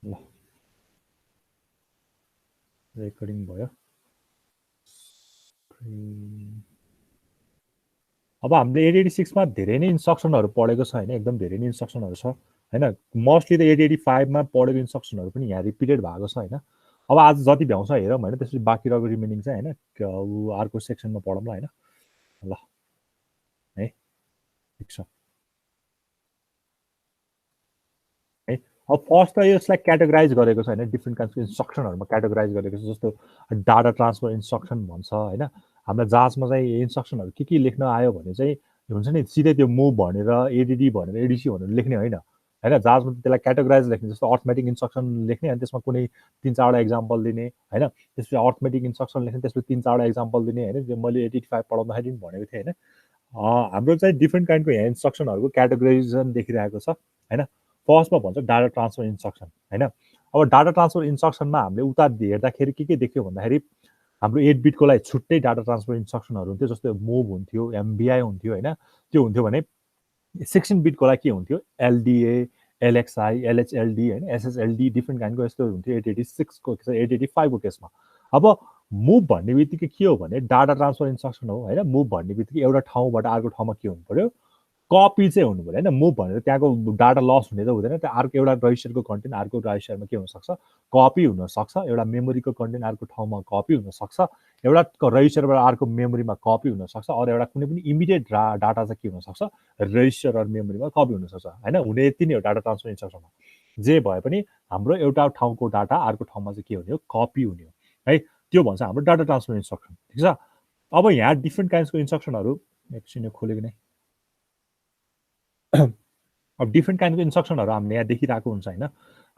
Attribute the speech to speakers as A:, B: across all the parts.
A: ल रेकर्डिङ भयो। अब हामीले 886 मा धेरै नै इन्स्ट्रक्सनहरू पढेको छ होइन, एकदम धेरै नै इन्स्ट्रक्सनहरू छ होइन। मोस्टली त 885 मा पढेको इन्स्ट्रक्सनहरू पनि यहाँ रिपिटेड भएको छ होइन। अब आज जति भ्याउँछ हेरौँ होइन, त्यसपछि बाँकी रहेको रिमेनिङ चाहिँ होइन अर्को सेक्सनमा पढौँला होइन। ल है ठिक छ है। अब फर्स्ट त यसलाई क्याटेगोराइज गरेको छ होइन, डिफ्रेन्ट काइन्डको इन्स्ट्रक्सनहरूमा क्याटेगोराइज गरेको छ। जस्तो डाटा ट्रान्सफर इन्स्ट्रक्सन भन्छ होइन। हामीलाई जाँचमा चाहिँ इन्स्ट्रक्सनहरू के लेख्न आयो भने चाहिँ हुन्छ नि, सिधै त्यो मुभ भनेर एडिडी भनेर एडिसी भनेर लेख्ने होइन होइन। जाँचमा त्यसलाई क्याटेगोराइज लेख्ने, जस्तो अर्थमेटिक इन्स्ट्रक्सन लेख्ने अनि त्यसमा कुनै 3-4वटा इक्जाम्पल दिने होइन। त्यसपछि अर्थमेटिक इन्स्ट्रक्सन लेख्ने, त्यसपछि 3-4वटा इक्जाम्पल दिने होइन। त्यो मैले 885 पढाउँदाखेरि पनि भनेको थिएँ होइन। हाम्रो चाहिँ डिफ्रेन्ट काइन्डको यहाँ इन्स्ट्रक्सनहरूको क्याटेगोराइजेसन देखिरहेको छ होइन। फर्स्टमा भन्छ डाटा ट्रान्सफर इन्स्ट्रक्सन होइन। अब डाटा ट्रान्सफर इन्स्ट्रक्सनमा हामीले उता हेर्दाखेरि के देख्यो भन्दाखेरि हाम्रो 8 बिटको लागि छुट्टै डाटा ट्रान्सफर इन्स्ट्रक्सनहरू हुन्थ्यो। जस्तो मुभ हुन्थ्यो, एमबिआई हुन्थ्यो होइन। त्यो हुन्थ्यो भने 16 बिटको लागि के हुन्थ्यो, एलडिए, एलएक्सआई, एलएचएलडी होइन, एसएसएलडी डिफ्रेन्ट काइन्डको यस्तो हुन्थ्यो 886 को 885 को केसमा। अब मुभ भन्ने बित्तिकै के हो भने डाटा ट्रान्सफर इन्स्ट्रक्सन हो होइन। मुभ भन्ने बित्तिकै एउटा ठाउँबाट अर्को ठाउँमा के हुनु पर्यो, कपी चाहिँ हुनु पऱ्यो होइन। मुभ भनेर त्यहाँको डाटा लस हुने त हुँदैन। त्यो अर्को एउटा रजिस्टरको कन्टेन्ट अर्को रजिस्टरमा के हुनसक्छ, कपी हुनसक्छ। एउटा मेमोरीको कन्टेन्ट अर्को ठाउँमा कपी हुनसक्छ। एउटा रजिस्टरबाट अर्को मेमोरीमा कपी हुनसक्छ। अरू एउटा कुनै पनि इमिडिएट डाटा चाहिँ के हुनसक्छ, रजिस्टर अरू मेमोरीमा कपी हुनसक्छ होइन। हुने यति नै हो डाटा ट्रान्सफर इन्स्ट्रक्सनमा। जे भए पनि हाम्रो एउटा ठाउँको डाटा अर्को ठाउँमा चाहिँ के हुने हो, कपी हुने हो है। त्यो भन्छ हाम्रो डाटा ट्रान्सफर इन्स्ट्रक्सन ठिक छ। अब यहाँ डिफ्रेन्ट काइन्ड्सको इन्स्ट्रक्सनहरू एकछिन यो खोलेको नै। अब डिफ्रेन्ट काइन्डको इन्स्ट्रक्सनहरू हामीले यहाँ देखिरहेको हुन्छ होइन।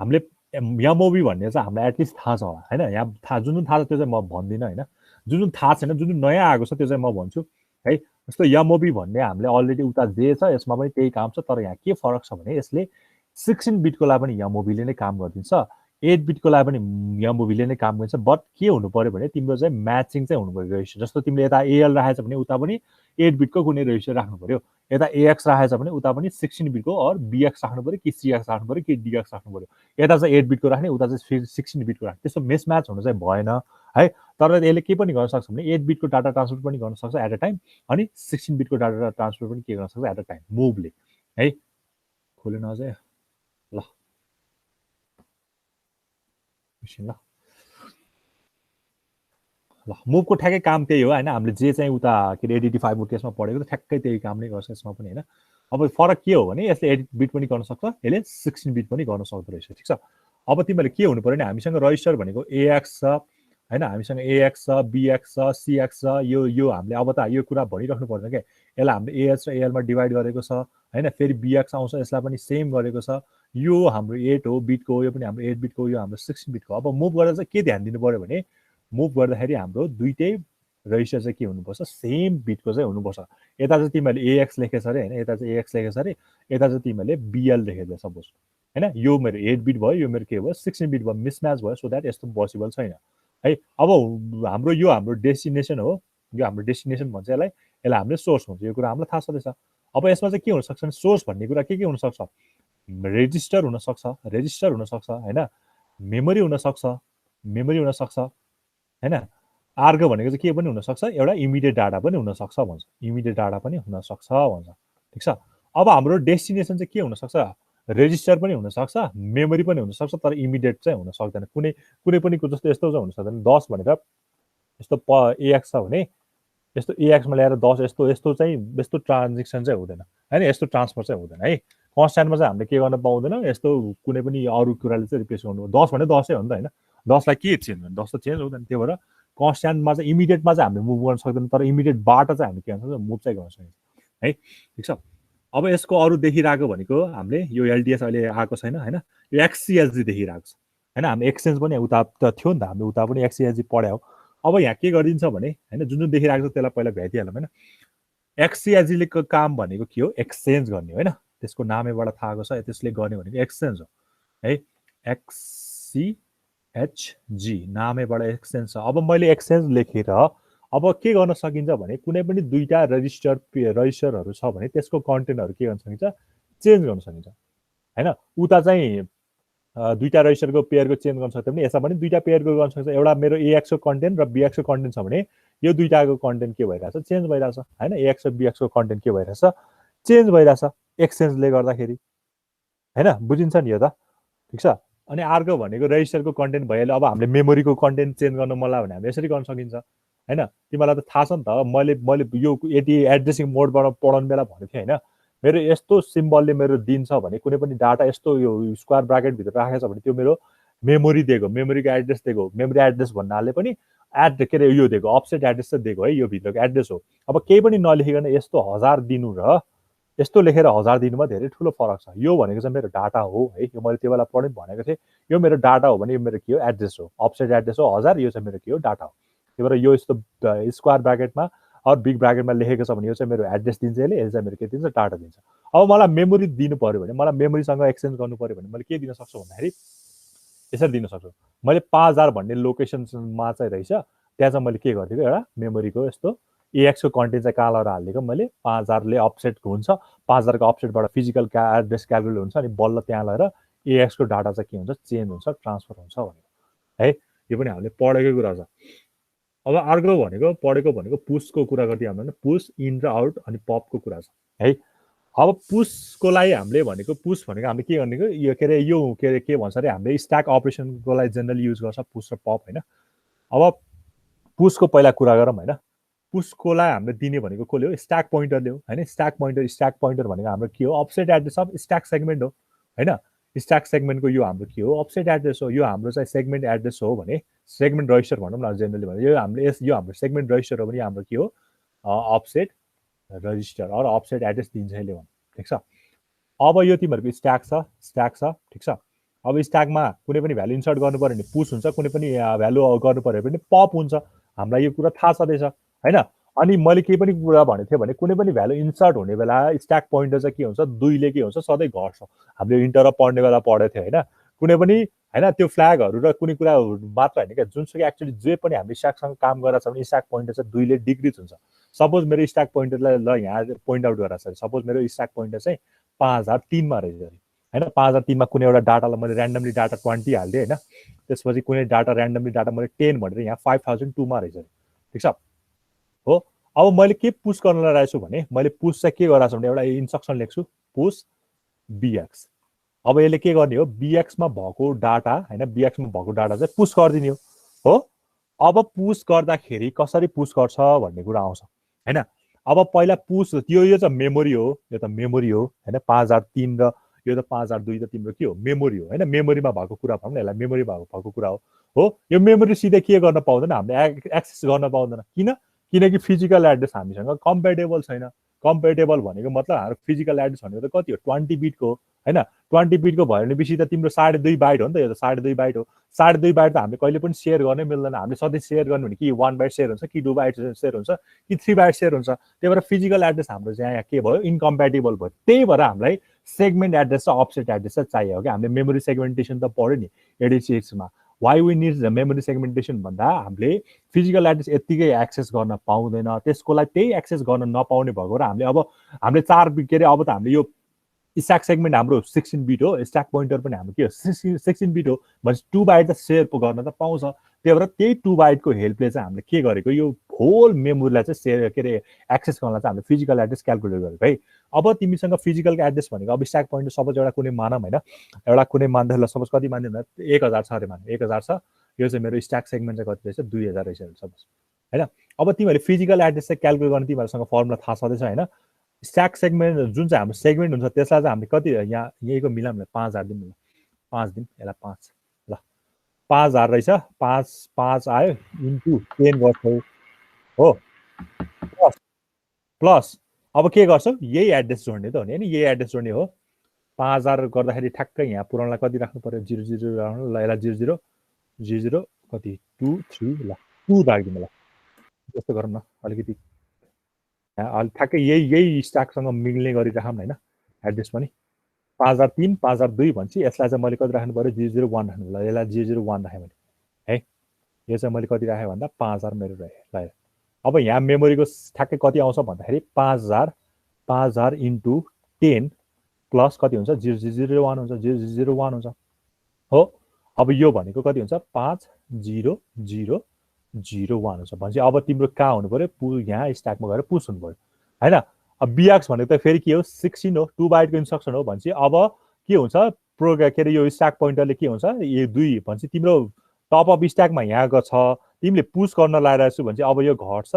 A: हामीले एमओबी भन्ने चाहिँ हामीलाई एटलिस्ट थाहा छ होला होइन। यहाँ थाहा जुन थाहा छ त्यो चाहिँ म भन्दिनँ होइन। जुन थाहा छैन, जुन नयाँ आएको छ त्यो चाहिँ म भन्छु है। जस्तो एमओबी भन्ने हामीले अलरेडी उता जे छ यसमा पनि त्यही काम छ। तर यहाँ के फरक छ भने यसले 16 बिटको लागि पनि एमओबीले नै काम गरिदिन्छ, 8 बिटको लागि पनि एमओबीले नै काम गरिन्छ। बट के हुनु पर्यो भने तिम्रो चाहिँ म्याचिङ चाहिँ हुनु पऱ्यो रजिस्टर। जस्तो तिमीले यता एएल राखेछ भने उता पनि 8 बिटको कुनै रजिस्टर राख्नु पऱ्यो। यता एएक्स राखेछ भने उता पनि 16 बिटको अर बिएक्स राख्नु पऱ्यो कि सिएक्स राख्नु पऱ्यो कि डिएक्स राख्नु पऱ्यो। यता चाहिँ 8 बिटको राख्ने, उता चाहिँ 16 बिटको राख्ने, त्यस्तो मिसम्याच हुनु चाहिँ भएन है। तर यसले के पनि गर्न सक्छ भने 8 बिटको डाटा ट्रान्सफर पनि गर्न सक्छ एट अ टाइम, अनि 16 बिटको डाटा ट्रान्सफर पनि के गर्न सक्छ एट अ टाइम मुभले है। खोलेन अझै ल ल ल मुभको ठ्याक्कै काम त्यही हो होइन। हामीले जे चाहिँ उता के अरे 885 केसमा पढेको ठ्याक्कै त्यही काम नै गर्छ यसमा पनि होइन। अब फरक के हो भने यसले 8 बिट पनि गर्न सक्छ, यसले 16 बिट पनि गर्न सक्दो रहेछ ठिक छ। अब तिमीहरूले के हुनु पऱ्यो भने हामीसँग रजिस्टर भनेको एएक्स छ होइन, हामीसँग एएक्स छ, बिएक्स छ, सिएक्स छ। यो हामीले अब त यो कुरा भनिराख्नु पर्दैन क्या। यसलाई हामीले एएच र एएलमा डिभाइड गरेको छ होइन। फेरि बिएक्स आउँछ, यसलाई पनि सेम गरेको छ। यो हाम्रो 8 हो बिटको, यो पनि हाम्रो 8 बिटको, यो हाम्रो 16 बिटको। अब मुभ गरेर चाहिँ के ध्यान दिनु पऱ्यो भने मुभ गर्दाखेरि हाम्रो दुइटै रजिस्टर चाहिँ के हुनुपर्छ, सेम बिटको चाहिँ हुनुपर्छ। यता चाहिँ तिमीहरूले एएक्स लेखेछ अरे होइन, यता चाहिँ एएक्स लेखेछ अरे, यता चाहिँ तिमीहरूले बिएल लेखेछ सपोज होइन। यो मेरो 8 बिट भयो, यो मेरो के भयो 16 बिट भयो, मिसम्याच भयो। सो द्याट यस्तो पोसिबल छैन है। अब हाम्रो यो हाम्रो डेस्टिनेसन हो, यो हाम्रो डेस्टिनेसन भन्छ यसलाई। यसलाई हामीले सोर्स भन्छ, यो कुरा हामीलाई थाहा छँदैछ। अब यसमा चाहिँ के हुनसक्छ भने सोर्स भन्ने कुरा के हुनसक्छ, रेजिस्टर हुनसक्छ, रेजिस्टर हुनसक्छ होइन, मेमोरी हुनसक्छ, मेमोरी हुनसक्छ होइन। अर्को भनेको चाहिँ के पनि हुनसक्छ, एउटा इमिडिएट डाटा पनि हुनसक्छ भन्छ, इमिडिएट डाटा पनि हुनसक्छ भन्छ ठिक छ। अब हाम्रो डेस्टिनेसन चाहिँ के हुनसक्छ, रेजिस्टर पनि हुनसक्छ, मेमोरी पनि हुनसक्छ, तर इमिडिएट चाहिँ हुन सक्दैन। कुनै कुनै पनि जस्तो यस्तो चाहिँ हुन सक्दैन 10 भनेर यस्तो एएक्स छ भने यस्तो एएक्समा ल्याएर 10 यस्तो यस्तो चाहिँ यस्तो ट्रान्जेक्सन चाहिँ हुँदैन होइन, यस्तो ट्रान्सफर चाहिँ हुँदैन है। कन्स्ट्यान्टमा चाहिँ हामीले के गर्न पाउँदैन, यस्तो कुनै पनि अरू कुराले चाहिँ रिप्लेस गर्नु। 10 भने 10 हो नि त होइन, 10लाई के चेन्ज गर्नु, 10 त चेन्ज हुँदैन। त्यही भएर कन्स्ट्यान्टमा चाहिँ इमिडिएटमा चाहिँ हामीले मुभ गर्न सक्दैन, तर इमिडिएटबाट चाहिँ हामीले के गर्न सक्छ, मुभ चाहिँ गर्न सकिन्छ है ठिक छ। अब यसको अरू देखिरहेको भनेको हामीले यो एलडिएस अहिले आएको छैन होइन, यो एक्ससिएलजी देखिरहेको छ होइन। हामी एक्सचेन्ज पनि उता त थियो नि त, हामीले उता पनि एक्ससिएलजी पढ्यौँ। अब यहाँ के गरिदिन्छ भने होइन, जुन जुन देखिरहेको छ त्यसलाई पहिला भ्याइदिइहालौँ होइन। एक्ससिएलजीको काम भनेको के हो, एक्सचेन्ज गर्ने होइन। त्यसको नामैबाट थाहा आएको छ, त्यसले गर्ने भनेको एक्सचेन्ज हो है। एक्ससिएचजी नामैबाट एक्सचेन्ज छ। अब मैले एक्सचेन्ज लेखेर अब के गर्न सकिन्छ भने कुनै पनि दुईटा रजिस्टरहरू छ भने त्यसको कन्टेन्टहरू के गर्न सकिन्छ, चेन्ज गर्न सकिन्छ होइन। उता चाहिँ दुईटा रजिस्टरको पेयरको चेन्ज गर्न सक्छ भने यसमा पनि दुईटा पेयरको गर्न सक्छ। एउटा मेरो AX को कन्टेन्ट र BX को कन्टेन्ट छ भने यो दुईटाको कन्टेन्ट के भइरहेछ, चेन्ज भइरहेछ हैन। AX र BX को कन्टेन्ट के भइरहेछ, चेन्ज भइरहेछ एक्सचेन्जले गर्दाखेरि हैन। बुझिन्छ नि यो त, ठिक छ। अनि अर्को भनेको रजिस्टरको कन्टेन्ट भइहाल्यो। अब हामीले मेमोरीको कन्टेन्ट चेन्ज गर्न मन लाग्यो भने हामीले यसरी गर्न सकिन्छ हैन। तिमीलाई त थाहा छ नि त, मैले यो यदि एड्रेसिङ मोडबाट पढाउनु बेला भनेको थिएँ हैन, मेरो यस्तो सिम्बलले मेरो दिन्छ भने कुनै पनि डाटा यस्तो यो स्क्वायर ब्राकेटभित्र राखेको छ भने त्यो मेरो मेमोरी दिएको, मेमोरीको एड्रेस दिएको। मेमोरी एड्रेस भन्नाले पनि के अरे यो दिएको, अफसेट एड्रेस चाहिँ दिएको है, यो भित्रको एड्रेस हो। अब केही पनि नलेखिकन यस्तो 1000 दिनु र यस्तो लेखेर 1000 दिनुमा धेरै ठुलो फरक छ। यो भनेको चाहिँ मेरो डाटा हो है, यो मैले त्यो बेला पढ्दै भनेको थिएँ। यो मेरो डाटा हो भने यो मेरो के हो, एड्रेस हो, अफसेट एड्रेस हो 1000, यो चाहिँ मेरो के हो, डाटा हो। त्यही भएर यो यस्तो स्क्वायर ब्राकेटमा अरू बिग ब्राकेटमा लेखेको छ भने यो चाहिँ मेरो एड्रेस दिन्छ, यसले चाहिँ मेरो के दिन्छ, डाटा दिन्छ। अब मलाई मेमोरी दिनु पर्यो भने, मलाई मेमोरीसँग एक्सचेन्ज गर्नु पर्यो भने मैले के दिन सक्छु भन्दाखेरि यसरी दिन सक्छु। मैले 5000 भन्ने लोकेसनमा चाहिँ रहेछ, त्यहाँ चाहिँ मैले के गरिदिएको, एउटा मेमोरीको यस्तो AX को कन्टेन्ट चाहिँ कहाँ लगाएर हालिदिएको मैले, 5000 ले अफसेटको हुन्छ, 5000 को अफसेटबाट फिजिकल एड्रेस क्यालकुलेट हुन्छ, अनि बल्ल त्यहाँ लगेर AX को डाटा चाहिँ के हुन्छ, चेन्ज हुन्छ, ट्रान्सफर हुन्छ भनेको है। यो पनि हामीले पढेकै कुरा छ। अब अर्को भनेको पढेको भनेको पुसको कुरा गर्दै हाम्रो, पुस इन र आउट अनि पपको कुरा छ है। अब पुसको लागि हामीले भनेको, पुस भनेको हामीले के गर्ने, यो के अरे यो के भन्छ अरे, हामीले स्ट्याक अपरेसनको लागि जेनरली युज गर्छ पुस र पप हैन। अब पुसको पहिला कुरा गरौँ हैन। पुसको लागि हामीले दिने भनेको कसले हो, स्ट्याक पोइन्टरले हो हैन। स्ट्याक पोइन्टर भनेको हाम्रो के हो, offset address of stack segment हो हैन। स्ट्याक सेगमेन्टको यो हाम्रो के हो, अफसेट एड्रेस हो। यो हाम्रो चाहिँ सेगमेन्ट एड्रेस हो भने, सेगमेन्ट रजिस्टर भनौँ न जेनरली भने, यो हामीले यो हाम्रो सेगमेन्ट रजिस्टर हो भने हाम्रो के हो, अफसेट रजिस्टर अर अफसेट एड्रेस दिन्छ यसले भने, ठिक छ। अब यो तिमीहरूको स्ट्याक छ, ठिक छ। अब स्ट्याकमा कुनै पनि भ्यालु इन्सर्ट गर्नु पर्यो भने पुस हुन्छ, कुनै पनि भ्यालु गर्नु पर्यो भने पप हुन्छ। हामीलाई यो कुरा थाहा छँदैछ हैन। अनि मैले केही पनि कुरा भनेको थिएँ भने कुनै पनि भ्यालु इन्सर्ट हुने बेला स्ट्याक पोइन्टर चाहिँ के हुन्छ, 2 ले के हुन्छ, सधैँ घट्छ। हामीले इन्टरप्ट पढ्ने बेला पढेको थियौँ हैन। कुनै पनि हैन त्यो फ्ल्यागहरू र कुनै कुरा मात्र हैन क्या, जुनसुकै एक्चुअली जे पनि हामीले स्ट्याकसँग काम गरेर छ भने स्ट्याक पोइन्टर चाहिँ 2 ले डिक्रिज हुन्छ। सपोज मेरो स्ट्याक पोइन्टरलाई ल यहाँ पोइन्ट आउट गरेर छ, सपोज मेरो स्ट्याक पोइन्टर चाहिँ 5003 मा रहेछ हैन। 5003 मा कुनै एउटा डाटालाई मैले र्यान्डमली डाटा 20 हाल्दिएँ हैन। त्यसपछि कुनै डाटा र्यान्डमली डाटा मैले 10 भनेर यहाँ 5002 मा रहेछ, ठिक छ हो। अब मैले के पुस गर्न लगाएको छु भने, मैले पुस चाहिँ के गराएको छु भने एउटा इन्स्ट्रक्सन लेख्छु, पुस BX। अब यसले के गर्ने हो, BX मा भएको डाटा हैन, BX मा भएको डाटा चाहिँ पुस गरिदिने हो। अब पुस गर्दाखेरि कसरी पुस गर्छ भन्ने कुरा आउँछ हैन। अब पहिला पुस यो चाहिँ मेमोरी हो, यो त मेमोरी हो हैन। 5003 र यो त 5002 त तिम्रो के हो, मेमोरी हो हैन। मेमोरीमा भएको कुरा भनौँ न, यसलाई मेमोरी भएको कुरा हो। यो मेमोरी सिधै के गर्न पाउँदैन, हामीले एक्सेस गर्न पाउँदैन। किनकि फिजिकल एड्रेस हामीसँग कम्पेटेबल छैन। कम्पेटेबल भनेको मतलब हाम्रो फिजिकल एड्रेस भनेको त कति हो, 20 बिटको हैन। 20 बिटको भयो भनेपछि त तिम्रो 2.5 बाइट हो नि त, यो त 2.5 बाइट हो। 2.5 बाइट त हामीले कहिले पनि सेयर गर्नै मिल्दैन। हामीले सधैँ सेयर गर्नु भने कि 1 बाइट सेयर हुन्छ, कि 2 बाइट सेयर हुन्छ, कि 3 बाइट सेयर हुन्छ। त्यही भएर फिजिकल एड्रेस हाम्रो चाहिँ यहाँ के भयो, इन्कम्पेटेबल भयो। त्यही भएर हामीलाई सेगमेन्ट एड्रेस र अफसेट एड्रेस चाहिँ चाहियो क्या। हामीले मेमोरी सेगमेन्टेसन त पढ्यो नि 86 मा। वाइ वी निड मेमोरी सेगमेन्टेसन भन्दा हामीले फिजिकल एड्रेस यत्तिकै एक्सेस गर्न पाउँदैन, त्यसको लागि त्यही एक्सेस गर्न नपाउने भएको र हामीले 4 के अरे, अब त हामीले यो स्ट्याक सेगमेन्ट हाम्रो 16 बिट हो, स्ट्याक पोइन्टर पनि हाम्रो के हो 16 बिट हो भनेपछि 2 बाइट त सेयर गर्न त पाउँछ। त्यही भएर त्यही 2 बाइटको हेल्पले चाहिँ हामीले के गरेको, यो होल मेमोरीलाई चाहिँ सेयर के अरे एक्सेस गर्नलाई चाहिँ हामीले फिजिकल एड्रेस क्यालकुलेट गरेको है। अब तिमीसँग फिजिकल एड्रेस भनेको, अब स्ट्याक पोइन्टर सपोज एउटा कुनै मानौँ हैन, एउटा कुनै मान्दाखेरि सपोज कति मान्यो भने 1000 छ अरे मान्यो, 1000 छ। यो चाहिँ मेरो स्ट्याक सेगमेन्ट चाहिँ कति रहेछ, 2000 रहेछ सपोज हैन। अब तिमीहरूले फिजिकल एड्रेस चाहिँ क्यालकुलेट गर्न तिमीहरूसँग फर्मुला थाहा छँदैछ हैन। स्ट्याक सेगमेन्ट जुन चाहिँ हाम्रो सेगमेन्ट हुन्छ त्यसलाई चाहिँ हामीले कति यहाँ यहीँको मिलाउँ न, 5000 दिउँ न, 5 दिन यसलाई 5 ल 5000 रहेछ। 5 आयो इन्टु 10 गर्छौ हो, प्लस अब के गर्छौ, यही एड्रेस जोड्ने त हो नि हैन, यही एड्रेस जोड्ने हो। 5000 गर्दाखेरि ठ्याक्कै यहाँ पुरानलाई कति राख्नु पर्यो, 00 राख्नु ल, यसलाई 00 कति 2 3 ल 2 राखिदिउँ ल। त्यस्तो गरौँ न, अलिकति अहिले ठ्याक्कै यही स्ट्याकसँग मिल्ने गरी राखौँ हैन एड्रेस पनि। 5003 5002 भन्छ, यसलाई चाहिँ मैले कति राख्नु पर्यो, 001 राख्नु ल। यसलाई 001 राखेँ मैले है। यो चाहिँ मैले कति राखेँ भन्दा 5000 मेरो रह्यो ल। अब यहाँ मेमोरीको ठ्याक्कै कति आउँछ भन्दाखेरि 5000 इन्टु 10 प्लस कति हुन्छ, 001 हुन्छ, 001 हुन्छ हो। अब यो भनेको कति हुन्छ 50001 हुन्छ भनेपछि अब तिम्रो कहाँ हुनु पर्यो यहाँ स्ट्याकमा गएर पुस हुनु पर्यो हैन। अब बिएक्स भनेको त फेरि के हो 16 हो 2 बाइटको इन्स्ट्रक्सन हो भनेपछि अब के हुन्छ के अरे यो स्ट्याक पोइन्टरले के हुन्छ यो 2 भनेपछि तिम्रो टप अफ स्ट्याकमा यहाँ छ तिमीले पुस गर्न लागिरहेको छु भने अब यो घट्छ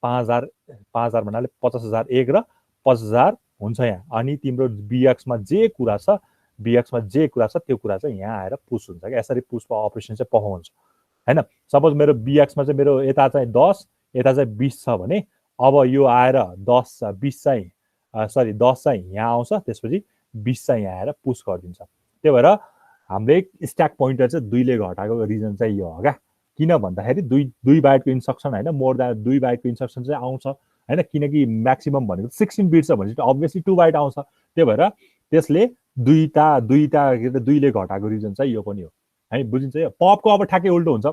A: 5000 भन्नाले 50001 र 50000 हुन्छ यहाँ। अनि तिम्रो बिएक्समा जे कुरा छ त्यो कुरा चाहिँ यहाँ आएर पुस हुन्छ क्या। यसरी पुसको अपरेसन चाहिँ पर्फर्म हैन। सपोज मेरो बिएक्समा चाहिँ मेरो यता चाहिँ 10 यता चाहिँ 20 छ भने अब यो आएर 10 20 चाहिँ सरी 10 चाहिँ यहाँ आउँछ त्यसपछि 20 चाहिँ यहाँ आएर पुस गरिदिन्छ। त्यही भएर हामीले स्ट्याक पोइन्टर चाहिँ 2 ले घटाएको रिजन चाहिँ यो हो क्या। किन भन्दाखेरि 2 बाइटको इन्स्ट्रक्सन हैन मोर देन 2 बाइटको इन्स्ट्रक्सन चाहिँ आउँछ हैन। किनकि म्याक्सिमम भनेको 16 बिट छ भनेपछि अभियसली 2 बाइट आउँछ। त्यही भएर त्यसले दुईटा 2 ले घटाएको रिजन चाहिँ यो पनि हो है। बुझिन्छ यो। पपको अब ठ्याक्कै उल्टो हुन्छ।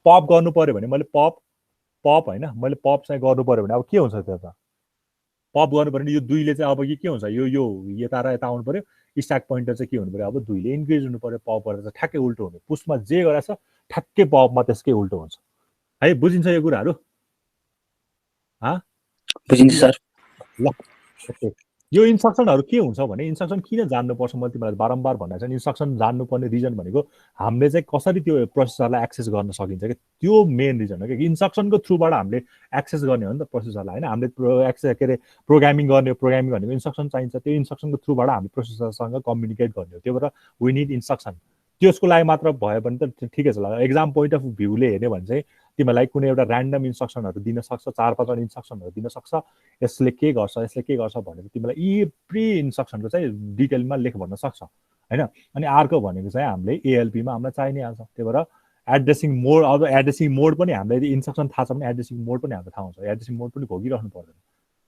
A: पप गर्नु पर्यो भने मैले पप हैन मैले पप चाहिँ गर्नु पर्यो भने अब के हुन्छ त्यो त पप गर्नु पर्यो भने यो 2 ले चाहिँ अब के हुन्छ यो यता र यता आउनु पर्यो। स्ट्याक पोइन्टर चाहिँ के हुनु पर्यो अब 2 ले इन्क्रिज हुनु पर्यो। पप गरेर चाहिँ ठ्याक्कै उल्टो हुने। पुसमा जे गरेछ ठ्याक्कै पपमा त्यसकै उल्टो हुन्छ है। बुझिन्छ यो कुराहरू
B: बुझिन्छ सर।
A: ल ओके। यो इन्स्ट्रक्सनहरू के हुन्छ भने इन्स्ट्रक्सन किन जान्नुपर्छ मैले तिमीलाई बारम्बार भनेको छु। इन्स्ट्रक्सन जान्नुपर्ने रिजन भनेको हामीले चाहिँ कसरी त्यो प्रोसेसरलाई एक्सेस गर्न सकिन्छ कि त्यो मेन रिजन हो कि इन्स्ट्रक्सनको थ्रुबाट हामीले एक्सेस गर्ने हो नि त प्रोसेसरलाई हैन। हामीले एक्सेस के अरे प्रोग्रामिङ भनेको इन्स्ट्रक्सन चाहिन्छ। त्यो इन्स्ट्रक्सनको थ्रुबाट हामीले प्रोसेसरसँग कम्युनिकेट गर्ने हो। त्यही भएर वी निड इन्स्ट्रक्सन। त्यसको लागि मात्र भयो भने त ठिकै छ ल। एक्जाम पोइन्ट अफ भ्यूले हेर्ने भने चाहिँ तिमीलाई कुनै एउटा ऱ्यान्डम इन्स्ट्रक्सनहरू दिन सक्छ 4-5 इन्स्ट्रक्सनहरू दिन सक्छ। यसले के गर्छ भनेर तिमीलाई एभ्री इन्स्ट्रक्सनको चाहिँ डिटेलमा लेख भन्न सक्छ हैन। अनि अर्को भनेको चाहिँ हामीले एएलपीमा हामीलाई चाहिने हाल्छ। त्यही भएर एड्रेसिङ मोड अब एड्रेसिङ मोड पनि हामीले इन्स्ट्रक्सन थाहा छ भने एड्रेसिङ मोड पनि हामीलाई थाहा हुन्छ। एड्रेसिङ मोड पनि घोकिराख्नु पर्दैन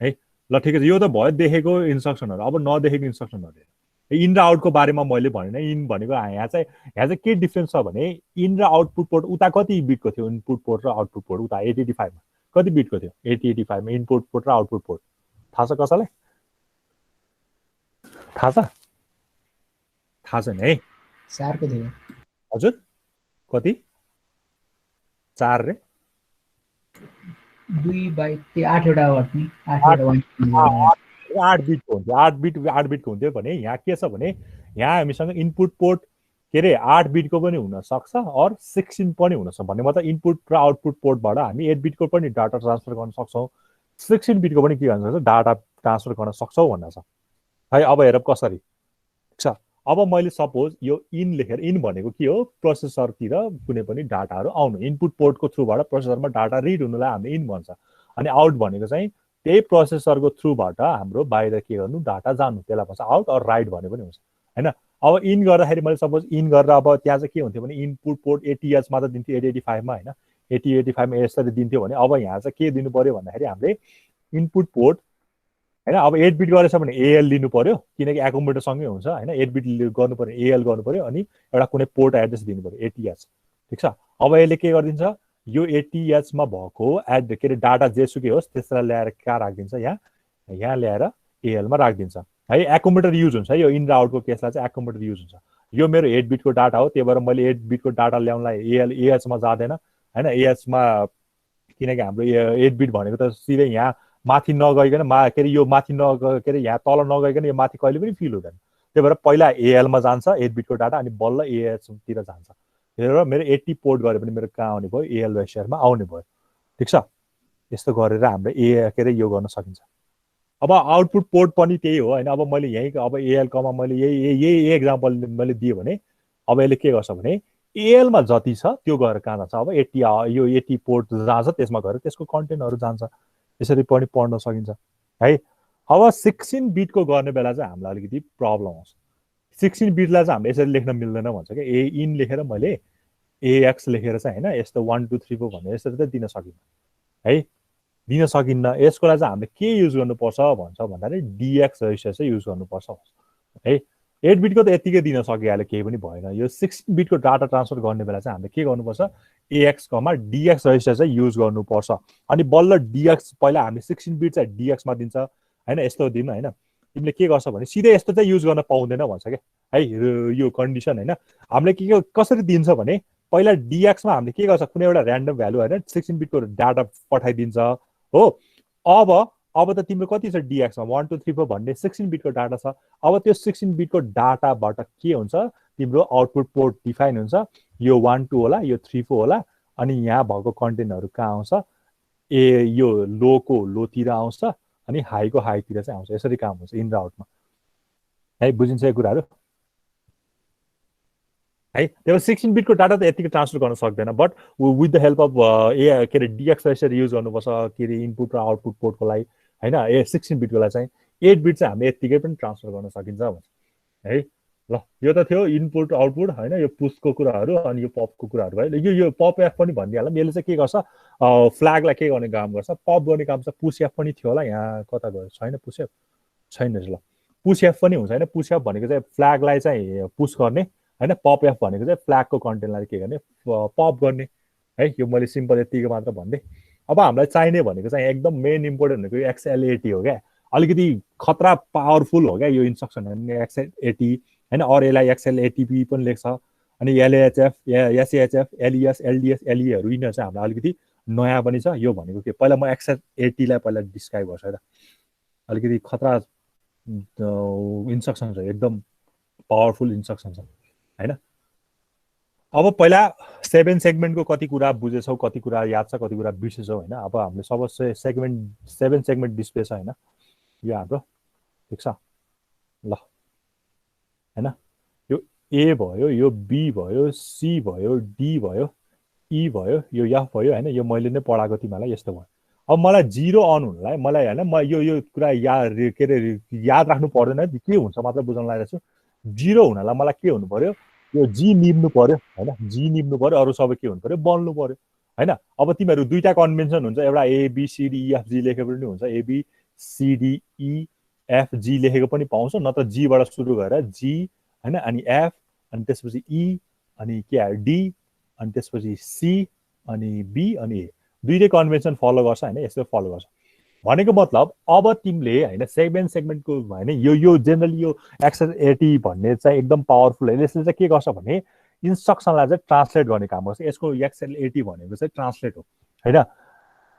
A: है। ल ठिकै छ। यो त भयो देखेको इन्स्ट्रक्सनहरू। अब नदेखेको इन्स्ट्रक्सनहरू इन र आउटको बारेमा मैले भने इन भनेको यहाँ चाहिँ के डिफ्रेन्स छ भने इन र आउटपुट पोर्ट उता कति बिटको थियो इनपुट पोर्ट र आउटपुट पोर्ट उता 8085 मा कति बिटको थियो 8085 मा इनपुट पोर्ट र आउटपुट पोर्ट थाहा छ कसैलाई थाहा छैन है
C: 4 को थियो
A: हजुर कति 4 रे
C: 2 बाइट 8 वटा हट्ने 8 वटा
A: 8 बिटको हुन्थ्यो 8 बिटको हुन्थ्यो भने यहाँ के छ भने यहाँ हामीसँग इनपुट पोर्ट के अरे 8 बिटको पनि हुनसक्छ और 16 पनि हुनसक्छ भन्ने मतलब इनपुट र आउटपुट पोर्टबाट हामी 8 बिटको पनि डाटा ट्रान्सफर गर्न सक्छौँ 16 बिटको पनि के गर्न सक्छौँ डाटा ट्रान्सफर गर्न सक्छौँ भन्ने छ है। अब हेर कसरी छ। अब मैले सपोज यो इन लेखेर इन भनेको के हो प्रोसेसरतिर कुनै पनि डाटाहरू आउनु इनपुट पोर्टको थ्रुबाट प्रोसेसरमा डाटा रिड हुनुलाई हामीले इन भन्छ। अनि आउट भनेको चाहिँ त्यही प्रोसेसरको थ्रुबाट हाम्रो बाहिर के गर्नु डाटा जानु त्यसलाई भन्छ आउट और राइट भने पनि हुन्छ हैन। अब इन गर्दाखेरि मैले सपोज इन गरेर अब त्यहाँ चाहिँ के हुन्थ्यो भने इनपुट पोर्ट एटीएच मा त दिन्थ्यो 8085 मा हैन 8085 मा यसरी दिन्थ्यो भने अब यहाँ चाहिँ के दिनु पर्यो भन्दाखेरि हामीले इनपुट पोर्ट हैन अब 8 बिट गरेछ भने एएल लिनु पर्यो किनकि एकोमोडेटर सँगै हुन्छ हैन 8 बिट गर्नु पर्यो एएल गर्नु पर्यो अनि एउटा कुनै पोर्ट एड्रेस दिनु पर्यो एटीएच ठीक छ। अब यसले के गरिदिन्छ यो एटीएच मा भएको एड के अरे डाटा जेसुकै होस् त्यसलाई ल्याएर कहाँ राखिदिन्छ यहाँ ल्याएर एएल मा राखिदिन्छ है। एकोमोडेटर युज हुन्छ यो इन र आउटको केसलाई चाहिँ एकोमोडेटर युज हुन्छ। यो मेरो 8 बिटको डाटा हो त्यही भएर मैले 8 बिटको डाटा ल्याउनलाई एएच मा जाँदैन हैन। एएच मा किनकि हाम्रो 8 बिट भनेको त सिधै यहाँ माथि नगइकन के अरे यो माथि के अरे यहाँ तल नगइकन यो माथि कहिले पनि फिल हुँदैन। त्यही भएर पहिला एएल मा जान्छ 8 बिटको डाटा अनि बल्ल एएच तिर जान्छ। र मेरो 80 पोर्ट गरे पनि मेरो कहाँ आउने भयो एएल रेसियरमा आउने भयो ठीक छ। यस्तो गरेर हामीले के अरे यो गर्न सकिन्छ। अब आउटपुट पोर्ट पनि त्यही हो हैन। अब मैले यही अब एएल कमा मैले यही एक्जाम्पल मैले दिएँ भने अब यसले के गर्छ भने एएल मा जति छ त्यो गएर कहाँ जान्छ अब 80 पोर्ट जान्छ त्यसमा गएर त्यसको कन्टेन्टहरू जान्छ। यसरी पनि पढ्न सकिन्छ है। अब 16 बिटको गर्ने बेला चाहिँ हामीलाई अलिकति प्रब्लम आउँछ। 16 बिटलाई चाहिँ हामीले यसरी लेख्न मिल्दैन भन्छ क्या ए इन लेखेर मैले एएक्स लेखेर चाहिँ हैन यस्तो 1 2 3 4 भनेर यसरी चाहिँ दिन सकिन्न है दिन सकिन्न। यसको लागि चाहिँ हामीले के युज गर्नुपर्छ भन्छ भन्दाखेरि डीएक्स रजिस्टर चाहिँ युज गर्नुपर्छ है। 8 बिटको त यतिकै दिन सकिहाल्यो केही पनि भएन। यो 16 बिटको डाटा ट्रान्सफर गर्ने बेला चाहिँ हामीले के गर्नुपर्छ एएक्स कमा डीएक्स रजिस्टर चाहिँ युज गर्नुपर्छ। अनि बल्ल डीएक्स पहिला हामीले 16 बिट चाहिँ डीएक्स मा दिन्छ हैन यस्तो दिनु हैन तिमीले के गर्छ भने सिधै यस्तो चाहिँ युज गर्न पाउँदैन भन्छ क्या है यो कन्डिसन होइन। हामीले के कसरी दिन्छ भने पहिला डिएक्समा हामीले के गर्छ कुनै एउटा ऱ्यान्डम भ्यालु होइन 16 बिटको डाटा पठाइदिन्छ हो। अब त तिम्रो कति छ डिएक्समा 1 2 3 4 भन्ने 16 बिटको डाटा छ। अब त्यो 16 बिटको डाटाबाट के हुन्छ तिम्रो आउटपुट पोर्ट डिफाइन हुन्छ, यो 1 2 होला, यो 3 4 होला, अनि यहाँ भएको कन्टेन्टहरू कहाँ आउँछ यो लोको लोतिर आउँछ अनि हाईको हाईतिर चाहिँ आउँछ। यसरी काम हुन्छ इन र आउटमा है, बुझिन्छ यो कुराहरू है। त्यही 16 बिटको डाटा त यतिकै ट्रान्सफर गर्न सक्दैन, but with the help of के अरे डिएक्स यसरी युज गर्नुपर्छ के अरे इनपुट र आउटपुट पोर्टको लागि होइन। 16 बिटको लागि चाहिँ 8 बिट चाहिँ हामीले यतिकै पनि ट्रान्सफर गर्न सकिन्छ भन्छ है। ल यो त थियो इनपुट आउटपुट होइन, यो पुसको कुराहरू अनि यो पपको कुराहरू भयो। यो पप एफ पनि भनिदिइहालौँ, यसले चाहिँ के गर्छ फ्ल्यागलाई के गर्ने काम गर्छ, पप गर्ने काम छ। पुस एफ पनि थियो होला यहाँ कता गयो छैन, पुस एफ छैन ल। पुस एफ पनि हुन्छ होइन, पुस एफ भनेको चाहिँ फ्ल्यागलाई चाहिँ पुस गर्ने होइन, पप एफ भनेको चाहिँ फ्ल्यागको कन्टेन्टलाई के गर्ने पप गर्ने है। यो मैले सिम्पल यतिको मात्र भनिदिएँ। अब हामीलाई चाहिने भनेको चाहिँ एकदम मेन इम्पोर्टेन्ट भनेको एक्सएलएटी हो क्या, अलिकति खतरा पावरफुल हो क्या यो इन्स्ट्रक्सन एक्सएलएटी होइन। अरू यसलाई एक्सएलएटिपी पनि लेख्छ अनि एलएएचएफ एसएएचएफ एलइएस एलडिएस एलइएहरू यिनीहरू चाहिँ हामीलाई अलिकति नयाँ पनि छ। यो भनेको के पहिला म एक्सएलएटीलाई पहिला डिस्क्राइब गर्छु है त, अलिकति खतरा इन्स्ट्रक्सन छ, एकदम पावरफुल इन्स्ट्रक्सन छ होइन। अब पहिला 7 सेगमेन्टको कति कुरा बुझेछौ, कति कुरा याद छ, कति कुरा बिर्सेछौ होइन। अब हामीले सब 7 सेगमेन्ट डिस्प्ले छ होइन यो हाम्रो, ठिक छ ल होइन। यो ए भयो, यो बी भयो, सी भयो, डी भयो, ई भयो, यो एफ भयो होइन। यो मैले नै पढाएको तिमीलाई यस्तो भयो। अब मलाई 0 अन हुनलाई मलाई होइन म यो कुरा के अरे याद राख्नु पर्दैन, के हुन्छ मात्र बुझाउन लागिरहेको छु। 0 हुनलाई मलाई के हुनु पर्यो, यो जी निभ्नु पर्यो होइन, जी निभ्नु पर्यो, अरू सबै के हुनु पर्यो बल्नु पर्यो होइन। अब तिमीहरू दुईटा कन्भेन्सन हुन्छ, एउटा एबिसिडिइएफजी लेखेको पनि हुन्छ, एबिसिडिइएफजी लेखेको पनि पाउँछ, नत्र जीबाट सुरु गरेर जी होइन अनि एफ अनि त्यसपछि ई अनि के डी अनि त्यसपछि सी अनि बी अनि ए, दुईटै कन्भेन्सन फलो गर्छ होइन। यस्तो फलो गर्छ भनेको मतलब अब तिमीले होइन 7 सेगमेन्टको होइन यो जेनरली यो एक्सएलएटी भन्ने चाहिँ एकदम पावरफुल हो। यसले चाहिँ के गर्छ भने इन्स्ट्रक्सनलाई चाहिँ ट्रान्सलेट गर्ने काम गर्छ। यसको एक्सएलएटी भनेको चाहिँ ट्रान्सलेट हो होइन।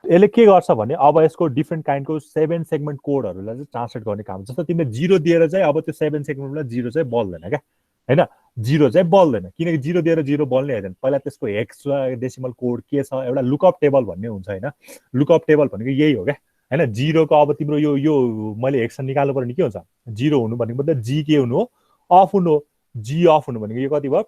A: यसले के गर्छ भने अब यसको डिफ्रेन्ट काइन्डको 7 सेगमेन्ट कोडहरूलाई चाहिँ ट्रान्सलेट गर्ने काम। जस्तो तिमीले 0 दिएर चाहिँ अब त्यो 7 सेगमेन्टलाई 0 चाहिँ बल्दैन क्या होइन, 0 चाहिँ बल्दैन, किनकि 0 दिएर 0 बल्ने होइन। पहिला त्यसको हेक्साडेसिमल कोड के छ, एउटा लुकअप टेबल भन्ने हुन्छ होइन। लुकअप टेबल भनेको यही हो क्या होइन। 0 को अब तिम्रो यो मैले हेक्सा निकाल्नु पर्यो भने के हुन्छ, 0 हुनु भनेको मतलब जी के हुनु हो, अफ हुनु हो। जी अफ हुनु भनेको यो कति भयो,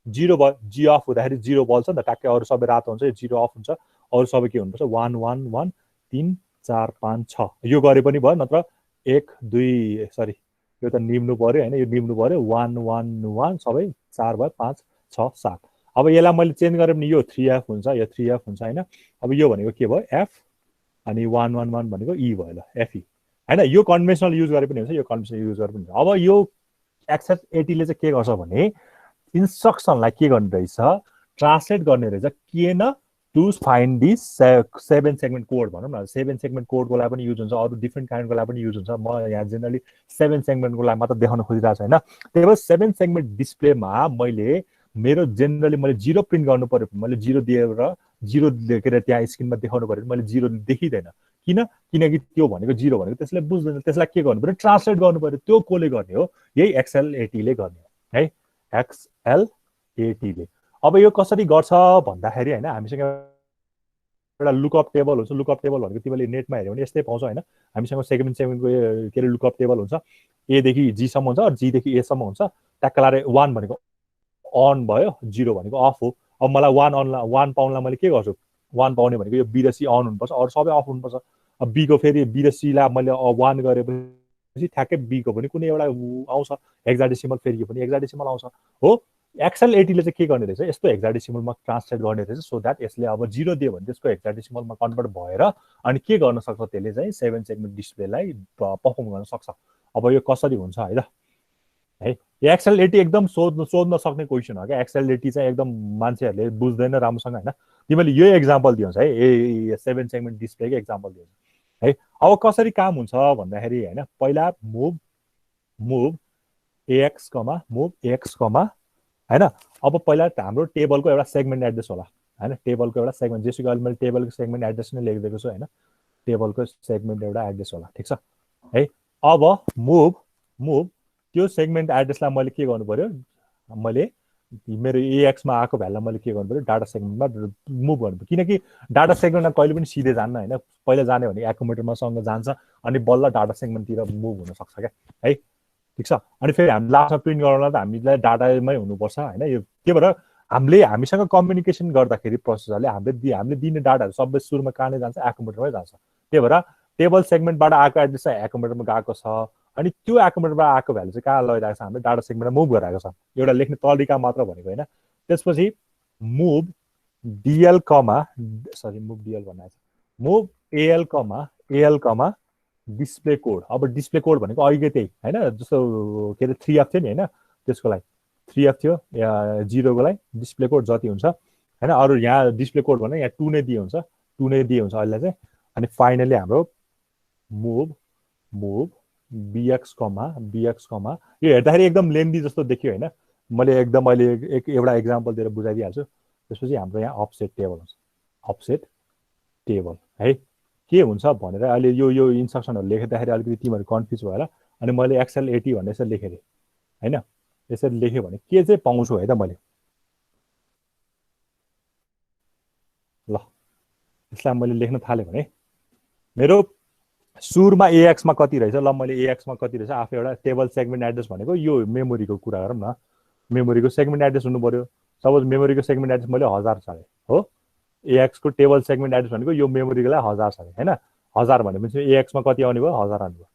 A: 0 भयो। जी अफ हुँदाखेरि 0 बल्छ नि त ट्याक्कै, अरू सबै रातो हुन्छ, यो 0 अफ हुन्छ, अरू सबै के हुनुपर्छ 1 1 1 3 4 5 6 यो गरे पनि भयो, नत्र 1 2 सरी यो त निम्नु पर्यो होइन, यो निम्नु पर्यो 1 1 1 सबै 4 भयो 5 6 7। अब यसलाई मैले चेन्ज गरेँ भने यो 3F हुन्छ, यो 3F हुन्छ होइन। अब यो भनेको के भयो एफ अनि 1 1 1 भनेको ई भयो ल एफई होइन। यो कन्भेन्सनल युज गरे पनि हुन्छ, यो कन्भेन्सनल युज गरे पनि हुन्छ। अब यो एक्सएलएटीले चाहिँ के गर्छ भने इन्स्ट्रक्सनलाई के गर्ने रहेछ, ट्रान्सलेट गर्ने रहेछ के न to find this 7 segment code भनौँ न। 7 सेगमेन्ट कोडको लागि पनि युज हुन्छ, अरू डिफ्रेन्ट काइन्डको लागि पनि युज हुन्छ। म यहाँ जेनरली 7 सेगमेन्टको लागि मात्र देखाउन खोजिरहेको छु होइन। त्यही भएर 7 सेगमेन्ट डिस्प्लेमा मैले मेरो जेनरली मैले 0 प्रिन्ट गर्नु पर्यो, मैले 0 दिएर 0 लेखेर त्यहाँ स्क्रिनमा देखाउनु पर्यो, मैले 0 देखिँदैन। किनकि त्यो भनेको 0 भनेको त्यसले बुझ्दैन, त्यसलाई के गर्नु पर्यो ट्रान्सलेट गर्नु पर्यो। त्यो कसले गर्ने हो, यही एक्सएलएटीले गर्ने हो है, एक्सएलएटीले। अब यो कसरी गर्छ भन्दाखेरि होइन हामीसँग एउटा लुकअप टेबल हुन्छ। लुकअप टेबल भनेको तिमीले नेटमा हेऱ्यौ भने यस्तै पाउँछ होइन। हामीसँग सेगमेन्टको के अरे लुकअप टेबल हुन्छ, एदेखि जीसम्म हुन्छ, जीदेखि एसम्म हुन्छ। ट्याक्क लाएर 1 भनेको अन भयो, 0 भनेको अफ हो। अब मलाई 1 पाउनलाई मैले के गर्छु, 1 पाउने भनेको यो बी र सी अन हुनुपर्छ, अरू सबै अफ हुनुपर्छ। अब बीको फेरि बी र सीलाई मैले 1 गरेपछि ठ्याक्कै बीको पनि कुनै एउटा आउँछ हेक्साडेसिमल, फेरि यो पनि हेक्साडेसिमल आउँछ हो। एक्सएलएटीले चाहिँ के गर्ने रहेछ, यस्तो हेक्साडेसिमलमा ट्रान्सलेट गर्ने रहेछ, सो द्याट यसले अब 0 दियो भने त्यसको हेक्साडेसिमलमा कन्भर्ट भएर अनि के गर्न सक्छ, त्यसले चाहिँ 7 सेगमेन्ट डिस्प्लेलाई पर्फर्म गर्न सक्छ। अब यो कसरी हुन्छ है है एक्सएलएटी एकदम सोध्न सक्ने क्वेसन हो क्या। एक्सएलएटी चाहिँ एकदम मान्छेहरूले बुझ्दैन राम्रोसँग होइन। तिमीले यो एक्जाम्पल दिनुहोस् है, 7 सेगमेन्ट डिस्प्लेको एक्जाम्पल दिनुहोस्। है। अब कसरी काम हुन्छ भन्दाखेरि हैन पहिला मुभ AX, मुभ AX, हैन। अब पहिला हाम्रो टेबलको एउटा सेगमेन्ट एड्रेस होला हैन, टेबलको एउटा सेगमेन्ट, जेसुकै अहिले मैले टेबलको सेगमेन्ट एड्रेस नै लेखिदिएको छु हैन, टेबलको सेगमेन्ट एउटा एड्रेस होला, ठिक छ है। अब मुभ त्यो सेगमेन्ट एड्रेसलाई मैले के गर्नु पर्यो, मैले मेरो AX मा आएको भ्यालुलाई मैले के गर्नु पर्यो, डाटा सेगमेन्टमा मुभ गर्नु पर्यो, किनकि डाटा सेगमेन्टमा कहिले पनि सिधै जान्न हैन, पहिला जाने भने एकोमोडेटरमा सँग जान्छ अनि बल्ल डाटा सेगमेन्टतिर मुभ हुन सक्छ क्या है, ठिक छ। अनि फेरि हामी लास्टमा प्रिन्ट गराउनलाई त हामीलाई डाटामै हुनुपर्छ हैन, यो त्यही भएर हामीसँग कम्युनिकेसन गर्दाखेरि प्रोसेसरले हामीले दिने डाटाहरू सबै सुरुमा कहाँले जान्छ, एकोमोडेटरमै जान्छ। त्यही भएर टेबल सेगमेन्टबाट आएको एड्रेस चाहिँ एकोमोडेटरमा गएको छ, अनि त्यो एकोमोडेटरबाट आएको भ्यालु चाहिँ कहाँ लगिरहेको छ, हामीले डाटा सेगमेन्टमा मुभ गराएको छ, एउटा लेख्ने तरिका मात्र भनेको होइन। त्यसपछि मुभ DL, मुभ DL भन्नु, मुभ AL, डिस्प्ले कोड। अब डिस्प्ले कोड भनेको अहिले त्यही हैन, जस्तो के अरे 3F थियो नि हैन, त्यसको लागि 3F थियो, 0 को लागि डिस्प्ले कोड जति हुन्छ हैन, अरु यहाँ डिस्प्ले कोड भने यहाँ 2 नै दिए हुन्छ, 2 नै दिए हुन्छ अहिले चाहिँ। अनि फाइनली हाम्रो मुभ BX, यो हेर्दाखेरि एकदम लेन्दी जस्तो देखियो हैन, मैले एकदम अहिले एउटा एक्जाम्पल दिएर बुझाइदिइहाल्छु। त्यसपछि हाम्रो यहाँ अफसेट टेबल हुन्छ, अफसेट टेबल है, के हुन्छ भनेर अहिले यो इन्स्ट्रक्सनहरु लेख्दाखेरि अलिकति तिमीहरु कन्फ्युज भयो होला। अनि मैले XL80 भन्ने यसरी लेखेँ हैन, यसरी लेख्यो भने के चाहिँ पाउँछु है त मैले, ल यसलाई मैले लेख्न थाले भने मेरो सुरुमा AX मा कति रहेछ, ल मैले AX मा कति रहेछ आफै एउटा टेबल सेगमेन्ट एड्रेस भनेको यो मेमोरीको कुरा गरौँ न, मेमोरीको सेगमेन्ट एड्रेस हुनु पर्यो। सपोज मेमोरीको सेगमेन्ट एड्रेस मैले 1000 छ हो, AX को टेबल सेगमेन्ट एड्रेस भनेको यो मेमोरीको लागि 1000 छ हैन, 1000 भनेपछि AX मा कति आउने भयो, 1000 आउने भयो,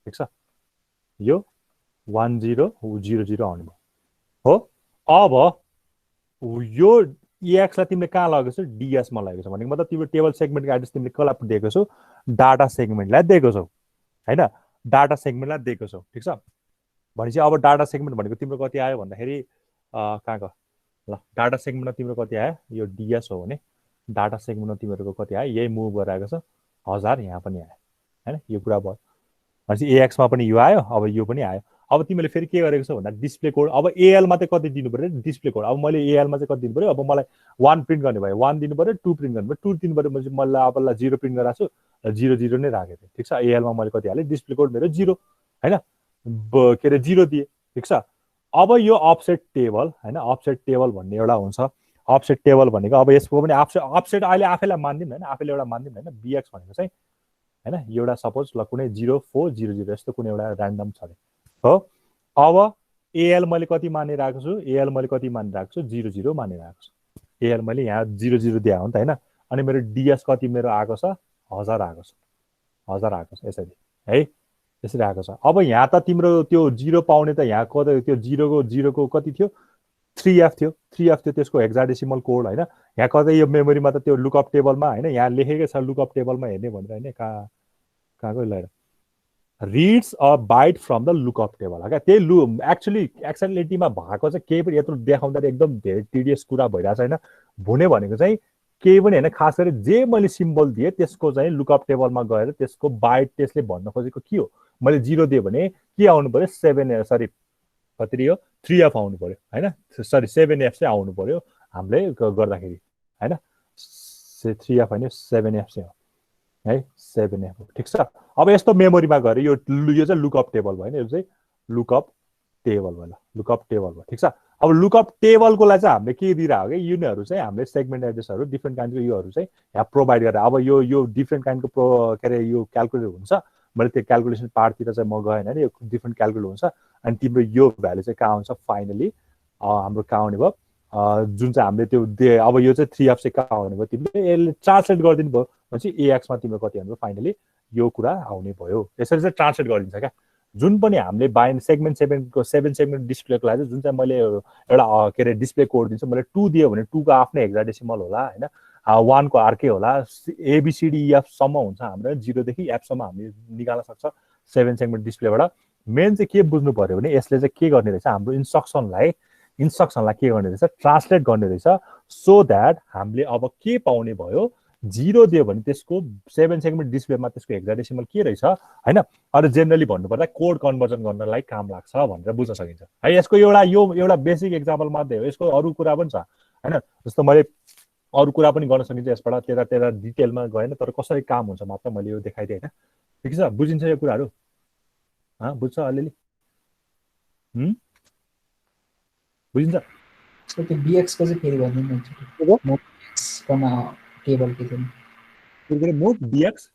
A: ठीक छ। यो 1000 आउने भयो हो। अब यो AX लाई तिमीले कहाँ लगेको छौ, DS मा लगेको छौ, भनेको मतलब तिम्रो टेबल सेगमेन्टको एड्रेस तिमीले कसलाई दिएको छौ, डाटा सेगमेन्टलाई दिएको छौ हैन, डाटा सेगमेन्टलाई दिएको छौ, ठीक छ। भनेपछि अब डाटा सेगमेन्ट भनेको तिम्रो कति आयो भन्दाखेरि कहाँको, ल डाटा सेगमेन्टमा तिम्रो कति आयो, यो DS हो भने डाटा सेगमेन्टमा तिमीहरूको कति आयो, यही मुभ गराएको छ 1000, यहाँ पनि आयो हैन, यो कुरा भयो। भनेपछि AX मा पनि यो आयो, अब यो पनि आयो। अब तिमीले फेरि के गरेको छ भन्दा डिस्प्ले कोड, अब AL मा चाहिँ कति दिनु पर्यो, डिस्प्ले कोड। अब मैले AL मा चाहिँ कति दिनु पर्यो, अब मलाई 1 प्रिन्ट गर्ने भयो 1 दिनु पर्यो, 2 प्रिन्ट गर्ने भयो 2 दिनु पर्यो, मैले अब 0 प्रिन्ट गराएको छु, 0 नै राखेको थिएँ, ठिक छ। AL मा मैले कति हालेँ, डिस्प्ले कोड मेरो 0 हैन, के अरे 0 दिए, ठिक छ। अब यो अफसेट टेबल हैन, अफसेट टेबल भन्ने एउटा हुन्छ, अफसेट टेबल भनेको अब यसको पनि अफसेट अहिले आफैलाई मान्दिन हैन, आफैले एउटा मान्दिन हैन, BX भनेको चाहिँ हैन, यो एउटा सपोज ल कुनै 0400 यस्तो कुनै एउटा र्यान्डम छ हो। अब AL मैले कति मानिरहेको छु, AL मैले कति मानिरहेको छु, 00 मानिरहेको छु, AL मैले यहाँ 00 दिए हो नि त हैन। अनि मेरो DS कति मेरो आएको छ, 1000 आएको छ, 1000 आएको छ, यसरी है, यसरी आएको छ। अब यहाँ त तिम्रो त्यो 0 पाउने त यहाँ कति त्यो 0 को कति थियो, 3F थियो, त्यसको हेक्साडेसिमल कोड हैन। यहाँ कतै यो मेमोरीमा त त्यो लुकअप टेबलमा हैन, यहाँ लेखेकै छ लुकअप टेबलमा हेर्ने भनेर हैन, कहाँको लिएर reads a byte from the lookup table हो क्या। त्यही एक्चुअली XL80 मा भएको चाहिँ केही पनि यत्रो देखाउँदा एकदम धेरै टिडियस कुरा भइरहेछ हैन। हुने भनेको चाहिँ केही पनि हैन, खास गरी जे मैले सिम्बल दिएँ त्यसको चाहिँ लुकअप टेबलमा गएर त्यसको बाइट त्यसले भन्न खोजेको के हो, मैले 0 दिएँ भने के आउनु पर्यो, 3F आउनु पर्यो हैन, 7F चाहिँ आउनु पर्यो हामीले गर्दाखेरि हैन, 3F हैन 7F चाहिँ हो है, 7F हो, ठिक छ। अब यस्तो मेमोरीमा गएर यो चाहिँ लुकअप टेबल भयो, यो चाहिँ लुकअप टेबल भयो, लुकअप टेबल भयो, ठिक छ। अब लुकअप टेबलको लागि चाहिँ हामीले के दिइरहेको कि युनिटहरू चाहिँ हामीले सेगमेन्ट एड्रेसहरू डिफ्रेन्ट काइन्डको योहरू चाहिँ यहाँ प्रोभाइड गरेर, अब यो डिफ्रेन्ट काइन्डको के अरे यो क्यालकुलेट हुन्छ, मैले त्यो क्यालकुलेसन पार्टतिर चाहिँ म गएन नि, यो डिफ्रेन्ट क्यालकुलेट हुन्छ। अनि तिम्रो यो भ्यालु चाहिँ कहाँ हुन्छ, फाइनली हाम्रो कहाँ आउने भयो, जुन चाहिँ हामीले त्यो अब यो चाहिँ 3F चाहिँ कहाँ आउने भयो, तिमीले यसले ट्रान्सलेट गरिदिनु भयो भनेपछि AX मा तिम्रो कति आउने भयो, फाइनली यो कुरा आउने भयो। यसरी चाहिँ ट्रान्सलेट गरिदिन्छ क्या। जुन पनि हामीले बाइन्ड सेगमेन्ट 7 सेगमेन्ट डिस्प्लेको लागि जुन चाहिँ मैले एउटा के अरे डिस्प्ले कोड दिन्छु, मैले 2 दियो भने 2 को आफ्नै हेक्साडेसिमल होला हैन, 1 को अर्कै होला, ABCDEF सम्म हुन्छ हाम्रो, 0 देखि F सम्म हामीले निकाल्न सक्छ 7 सेगमेन्ट डिस्प्लेबाट। मेन चाहिँ के बुझ्नु पर्यो भने यसले चाहिँ के गर्ने रहेछ, हाम्रो इन्स्ट्रक्सनलाई के गर्ने रहेछ, ट्रान्सलेट गर्ने रहेछ, सो द्याट हामीले अब के पाउने भयो, 0 दियो भने त्यसको 7 सेगमेन्ट डिस्प्लेमा त्यसको हेक्साडेसिमल के रहेछ हैन। अरू जेनरली भन्नुपर्दा कोड कन्भर्जन गर्नलाई काम लाग्छ भनेर बुझ्न सकिन्छ है। यसको एउटा बेसिक एक्जाम्पल मात्रै हो, यसको अरू कुरा पनि छ हैन। जस्तो मैले अरू कुरा पनि गर्न सकिन्छ यसबाट, त्यता डिटेलमा गएन, तर कसरी काम हुन्छ मात्र मैले यो देखाइदिएँ हैन। ठिक छ, बुझिन्छ यो कुराहरू? बुझ्छ अलिअलि? बुझिन्छ?
C: सो त्यो बीएक्स को चाहिँ फेरि भन्दिनु हुन्छ मोड बीएक्स कोमा टेबल के थियो
A: मोड बीएक्स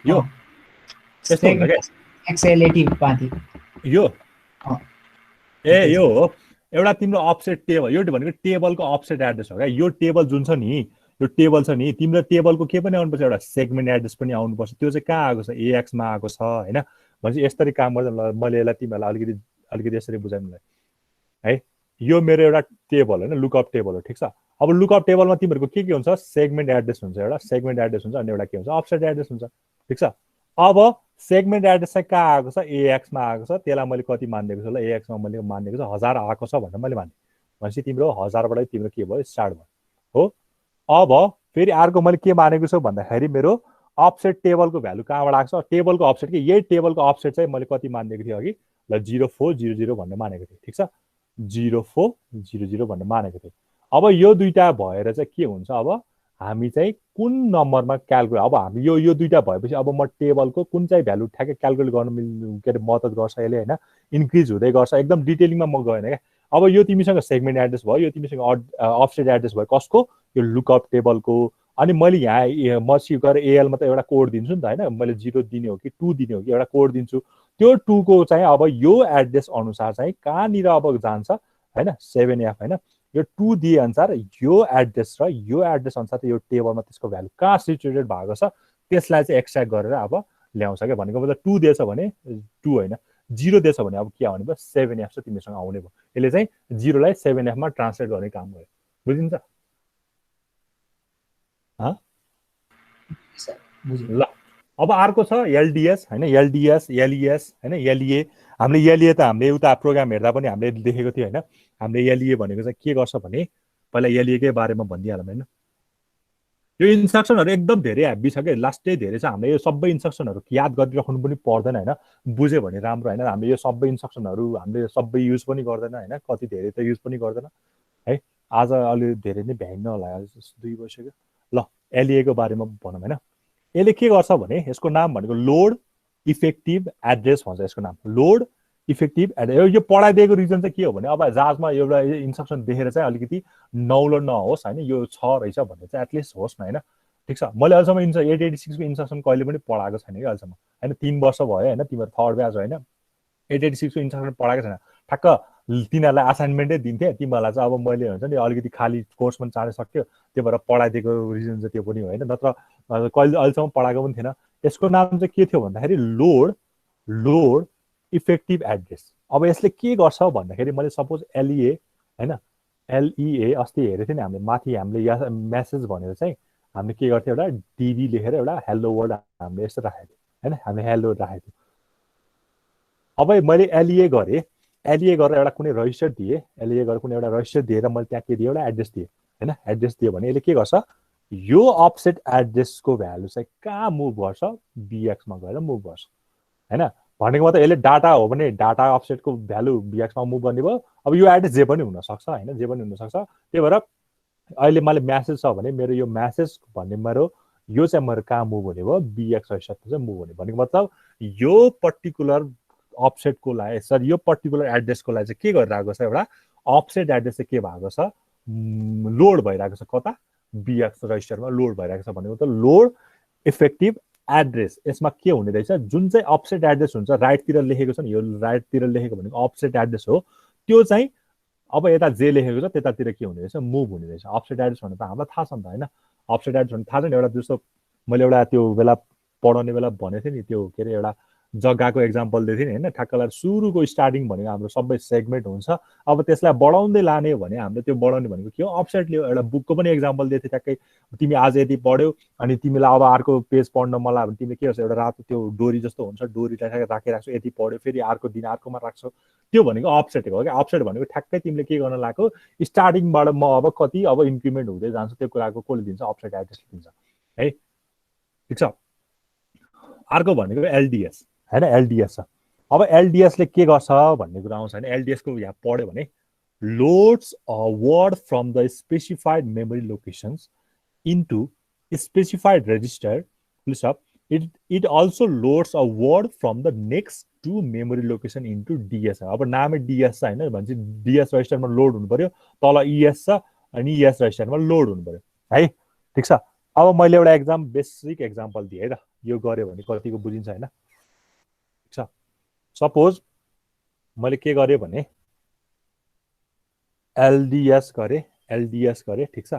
A: यो यस्तो हुन्छ के
C: एक्सएलएटी पाथी
A: यो यो हो एउटा तिम्रो अफसेट टेबल। यो भनेको टेबलको अफसेट एड्रेस हो क्या। यो टेबल जुन छ नि, यो टेबल छ नि, तिम्रो टेबलको के पनि आउनुपर्छ, एउटा सेगमेन्ट एड्रेस पनि आउनुपर्छ। त्यो चाहिँ कहाँ आएको छ? एएक्समा आएको छ हैन। भनेपछि यसरी काम गर्दा मैले यसलाई तिमीहरूलाई अलिकति यसरी बुझाउनुलाई है। यो मेरो एउटा टेबल हैन, लुकअप टेबल हो। ठिक छ, अब लुकअप टेबलमा तिमीहरूको के हुन्छ? सेगमेन्ट एड्रेस हुन्छ, एउटा सेगमेन्ट एड्रेस हुन्छ, अनि एउटा के हुन्छ? अफसेट एड्रेस हुन्छ। ठिक छ, अब सेगमेन्ट एड्रेस चाहिँ कहाँ आएको छ? एएक्समा आएको छ। त्यसलाई मैले कति मानिदिएको छु? ल एएक्समा मैले मानिदिएको छु 1000 आएको छ भनेर मैले माने। भनेपछि तिम्रो 1000बाटै तिम्रो के भयो? स्टार्ट भयो हो। अब फेरि अर्को मैले के मानेको छु भन्दाखेरि मेरो अफसेट टेबलको भ्यालु कहाँबाट आएको छ? टेबलको अफसेट कि यही टेबलको अफसेट चाहिँ मैले कति मानिदिएको थिएँ अघि? ल 0400 भनेर मानेको थिएँ। ठिक छ, 0400 भनेर मानेको थिएँ। अब यो दुईटा भएर चाहिँ के हुन्छ? अब हामी चाहिँ कुन नम्बरमा क्यालकुलेट, अब हामी यो दुईटा भएपछि अब म टेबलको कुन चाहिँ भ्यालु ठ्याक्कै क्यालकुलेट गर्न के अरे मद्दत गर्छ यसले हैन। इन्क्रिज हुँदै गर्छ, एकदम डिटेलिङमा म गएन क्या। अब यो तिमीसँग सेगमेन्ट एड्रेस भयो, यो तिमीसँग अफसेट एड्रेस भयो, कसको? यो लुकअप टेबलको। अनि मैले यहाँ मसी गएर एएलमा त एउटा कोड दिन्छु नि त हैन। मैले 0 दिने हो कि 2 दिने हो कि एउटा कोड दिन्छु। त्यो 2 को चाहिँ अब यो एड्रेस अनुसार चाहिँ कहाँनिर अब जान्छ हैन? 7F हैन। यो 2 दिए अनुसार यो एड्रेस र यो एड्रेस अनुसार यो टेबलमा त्यसको भ्यालु कहाँ सिचुएटेड भएको छ त्यसलाई चाहिँ एक्सट्र्याक्ट गरेर अब ल्याउँछ क्या। भनेको मतलब 2 दिएछ भने 2 हैन, 0 दिएछ भने अब के आउने भयो? 7F चाहिँ तिमीसँग आउने भयो। यसले चाहिँ 0 लाई 7F मा ट्रान्सलेट गर्ने काम गर्यो। बुझिन्छ? ल अब अर्को छ एलडीएस हैन। एलडीएस, एलईएस हैन, एलईए। हामीले एलईए त हामीले उता प्रोग्राम हेर्दा पनि हामीले देखेको थियो हैन। हामीले एलईए भनेको चाहिँ के गर्छ भने पहिला एलईए कै बारेमा भनिदिहालौँ हैन। यो इन्स्ट्रक्सनहरु एकदम धेरै हेभी छ के, लास्टै धेरै छ। हामीले यो सबै इन्स्ट्रक्सनहरु याद गरिराख्नु पनि पर्दैन हैन। बुझ्यो भने राम्रो हैन। हामीले यो सबै इन्स्ट्रक्सनहरु हामीले सबै युज पनि गर्दैन हैन, कति धेरै त युज पनि गर्दैन है। आज अलि धेरै नै भ्याइन्न होला, 2 बजिसक्यो। ल एलईए को बारेमा भनौँ हैन। यसले के गर्छ भने यसको नाम भनेको लोड इफेक्टिभ एड्रेस भन्छ। यसको नाम लोड इफेक्टिभ एड्रेस। यो पढाइदिएको रिजन चाहिँ के हो भने अब जहाजमा एउटा इन्स्ट्रक्सन देखेर चाहिँ अलिकति नौलो नहोस् हैन, यो छ रहेछ भन्ने चाहिँ एटलिस्ट होस् न हैन। ठिक छ, मैले अहिलेसम्म 886 को इन्स्ट्रक्सन कहिले पनि पढाएको छैन कि अहिलेसम्म हैन। 3 वर्ष भयो हैन, तिम्रो थर्ड ब्याच होइन। 886 को इन्स्ट्रक्सन पढाएको छैन। ठ्याक्क तिनीहरूलाई असाइनमेन्टै दिन्थेँ। तिमीहरूलाई चाहिँ अब मैले हुन्छ नि अलिकति खाली कोर्स पनि चाँडै सक्यो, त्यो भएर पढाइदिएको रिजन चाहिँ त्यो पनि हो हैन। नत्र कहिले अहिलेसम्म पढाएको पनि थिएन। यसको नाम चाहिँ के थियो भन्दाखेरि लोड इफेक्टिभ एड्रेस। अब यसले के गर्छ भन्दाखेरि मैले सपोज एलईए हैन, एलईए अस्ति हेरेको थिएँ नि हामीले माथि। हामीले मेसेज भनेर चाहिँ हामीले के गर्थ्यो, एउटा डीबी लेखेर एउटा हेलो वर्ड हामीले यस्तो राखेको थियो हैन। हामीले हेलो राखेको थियो। अब मैले एलईए गरेँ, एलईए गरेर एउटा कुनै रजिस्टर दिएँ, एलईए गरेर कुनै एउटा रजिस्टर दिएर मैले त्यहाँ के दिएँ, एउटा एड्रेस दिएँ हैन। एड्रेस दियो भने यसले के गर्छ, यो अफसेट एड्रेसको भ्यालु चाहिँ कहाँ मुभ गर्छ? बीएक्समा गएर मुभ गर्छ हैन। भनेको मतलब यसले डाटा हो भने डाटा अफसेटको भ्यालु बीएक्समा मुभ गर्ने भयो। अब यो एड्रेस जे पनि हुनसक्छ हैन, जे पनि हुनसक्छ। त्यही भएर अहिले मैले म्यासेज छ भने मेरो यो म्यासेज भन्ने मेरो यो चाहिँ मेरो कहाँ मुभ हुने भयो? बीएक्स रजिस्टरमा चाहिँ मुभ हुने। भनेको मतलब यो पर्टिकुलर अफसेटको लागि सरी यो पर्टिकुलर एड्रेसको लागि चाहिँ के गरिरहेको छ, एउटा अफसेट एड्रेस चाहिँ के भएको छ? लोड भइरहेको छ। कता? बीएक्स रजिस्टरमा लोड भइरहेको छ। भनेको त लोड इफेक्टिभ एड्रेस। यसमा के हुने रहेछ, जुन चाहिँ अफसेट एड्रेस हुन्छ राइटतिर लेखेको छ नि, यो राइटतिर लेखेको भनेको अफसेट एड्रेस हो। त्यो चाहिँ अब यता जे लेखेको छ त्यतातिर के हुने रहेछ? मुभ हुने रहेछ। अफसेट एड्रेस भनेर त हामीलाई थाहा छ नि त हैन। अफसेट एड्रेस भने थाहा छ नि, एउटा जस्तो मैले एउटा त्यो बेला पढाउने बेला भनेको थिएँ नि, त्यो के अरे एउटा जग्गाको एक्जाम्पल दिएको थिएँ नि हैन। ठ्याक्कलाई सुरुको स्टार्टिङ भनेको हाम्रो सबै सेगमेन्ट हुन्छ। अब त्यसलाई बढाउँदै लाने भने हामीले त्यो बढाउने भनेको के हो? अफसेट लियो। एउटा बुकको पनि एक्जाम्पल दिएको थिएँ ठ्याक्कै। तिमी आज यति पढ्यौ अनि तिमीलाई अब अर्को पेज पढ्न मन लाग्यो भने तिमीले के गर्छौ, एउटा रातो त्यो डोरी जस्तो हुन्छ, डोरीलाई राखिराख्छौ। यति पढ्यो, फेरि अर्को दिन अर्कोमा राख्छौ। त्यो भनेको अफसेट हो क्या। अफसेट भनेको ठ्याक्कै तिमीले के गर्न लाग्यो, स्टार्टिङबाट म अब कति अब इन्क्रिमेन्ट हुँदै जान्छ त्यो कुराको कसले दिन्छ? अफसेट एड्रेसले दिन्छ। है, ठिक छ। अर्को भनेको एलडिएस हैन, एलडिएस छ। अब एलडिएसले के गर्छ भन्ने कुरा आउँछ हैन। एलडिएसको यहाँ पढ्यो भने loads a word from the specified memory locations into specified register. Listen up. It also loads a word from the next two memory location into DS. अब नामै DS छ हैन भन्छ, DS रजिस्टरमा लोड हुनु पर्यो, तल ES छ अनि ES रजिस्टरमा लोड हुनु पर्यो है, ठीक छ। अब मैले एउटा बेसिक एक्जाम्पल दिएँ है त, यो गर्यो भने कतिको बुझिन्छ हैन, ठीक छ। सपोज मैले के गरेँ भने एलडिएस गरेँ, ठिक छ।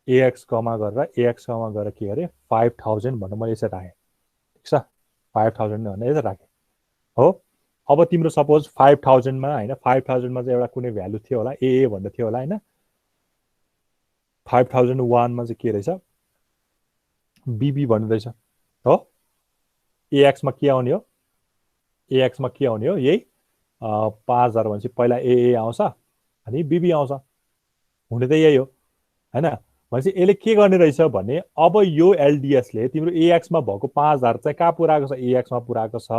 A: एएक्स कमा गरेर के गरेँ 5000 भनेर मैले यसरी राखेँ, ठिक छ। 5000 भनेर यसरी राखेँ हो। अब तिम्रो सपोज 5000 मा हैन, 5000 मा चाहिँ एउटा कुनै भ्यालु थियो होला, ए भन्ने थियो होला हैन। 5001 मा चाहिँ के रहेछ, बीबी भन्ने रहेछ हो। एएक्स मा के आउने हो, यही 5000 भनेपछि पहिला ए आउँछ अनि बीबी आउँछ, हुने त यही हो हैन। भनेपछि यसले के गर्ने रहेछ भने अब यो एलडिएसले तिम्रो एएक्स मा भएको 5000 चाहिँ कहाँ पुऱ्याएको छ, एएक्स मा पुऱ्याएको छ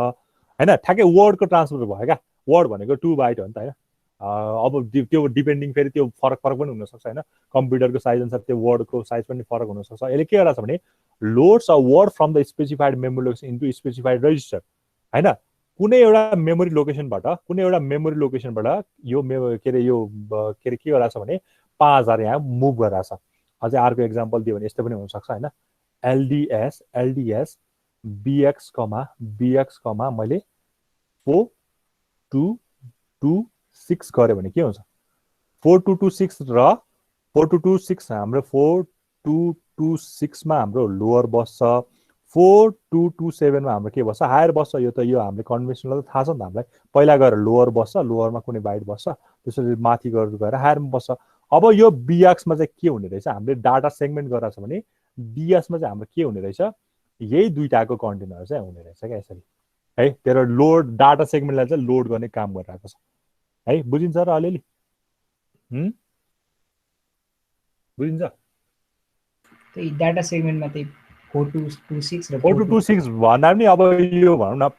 A: हैन। ठ्याक्कै वर्डको ट्रान्सफर भयो क्या, वर्ड भनेको 2 बाइट हो नि त हैन। अब त्यो डिपेन्डिङ फेरि त्यो फरक पनि हुनसक्छ हैन, कम्प्युटरको साइज अनुसार त्यो वर्डको साइज पनि फरक हुनसक्छ। यसले के गर्छ भने loads a word from the specified memory location into specified register हैन। कुनै एउटा मेमोरी लोकेसनबाट यो के अरे के गराछ भने 5000 यहाँ मुभ गराछ। अझै अर्को एक्जाम्पल दियो भने यस्तो पनि हुनसक्छ हैन। एलडिएस बीएक्स कमा मैले 4226 गरे भने के हुन्छ, 4226 र 4226 हाम्रो 4226 मा हाम्रो लोअर बस्छ, 4227 मा हाम्रो के बस्छ, हायर बस्छ। यो हामीले कन्भेन्सनल थाहा छ नि त हामीलाई, पहिला गएर लोअर बस्छ, लोअरमा कुनै बाइट बस्छ, त्यसपछि माथि गएर हायरमा बस्छ। अब यो बीएक्स मा चाहिँ के हुने रहेछ, हामीले डाटा सेगमेन्ट गरेछ भने डीएस मा चाहिँ हाम्रो के हुने रहेछ, यही दुईटाको कन्टेनर चाहिँ हुने रहेछ क्या यसरी है। तेरो लोड डाटा सेगमेन्टलाई चाहिँ लोड गर्ने काम गरिरहेको छ है, बुझिन्छ र अलिअलि बुझिन्छ।
C: त्यही डाटा सेगमेन्टमा त्यही 4226 र
A: 4226 भन्दा पनि अब यो भनौँ न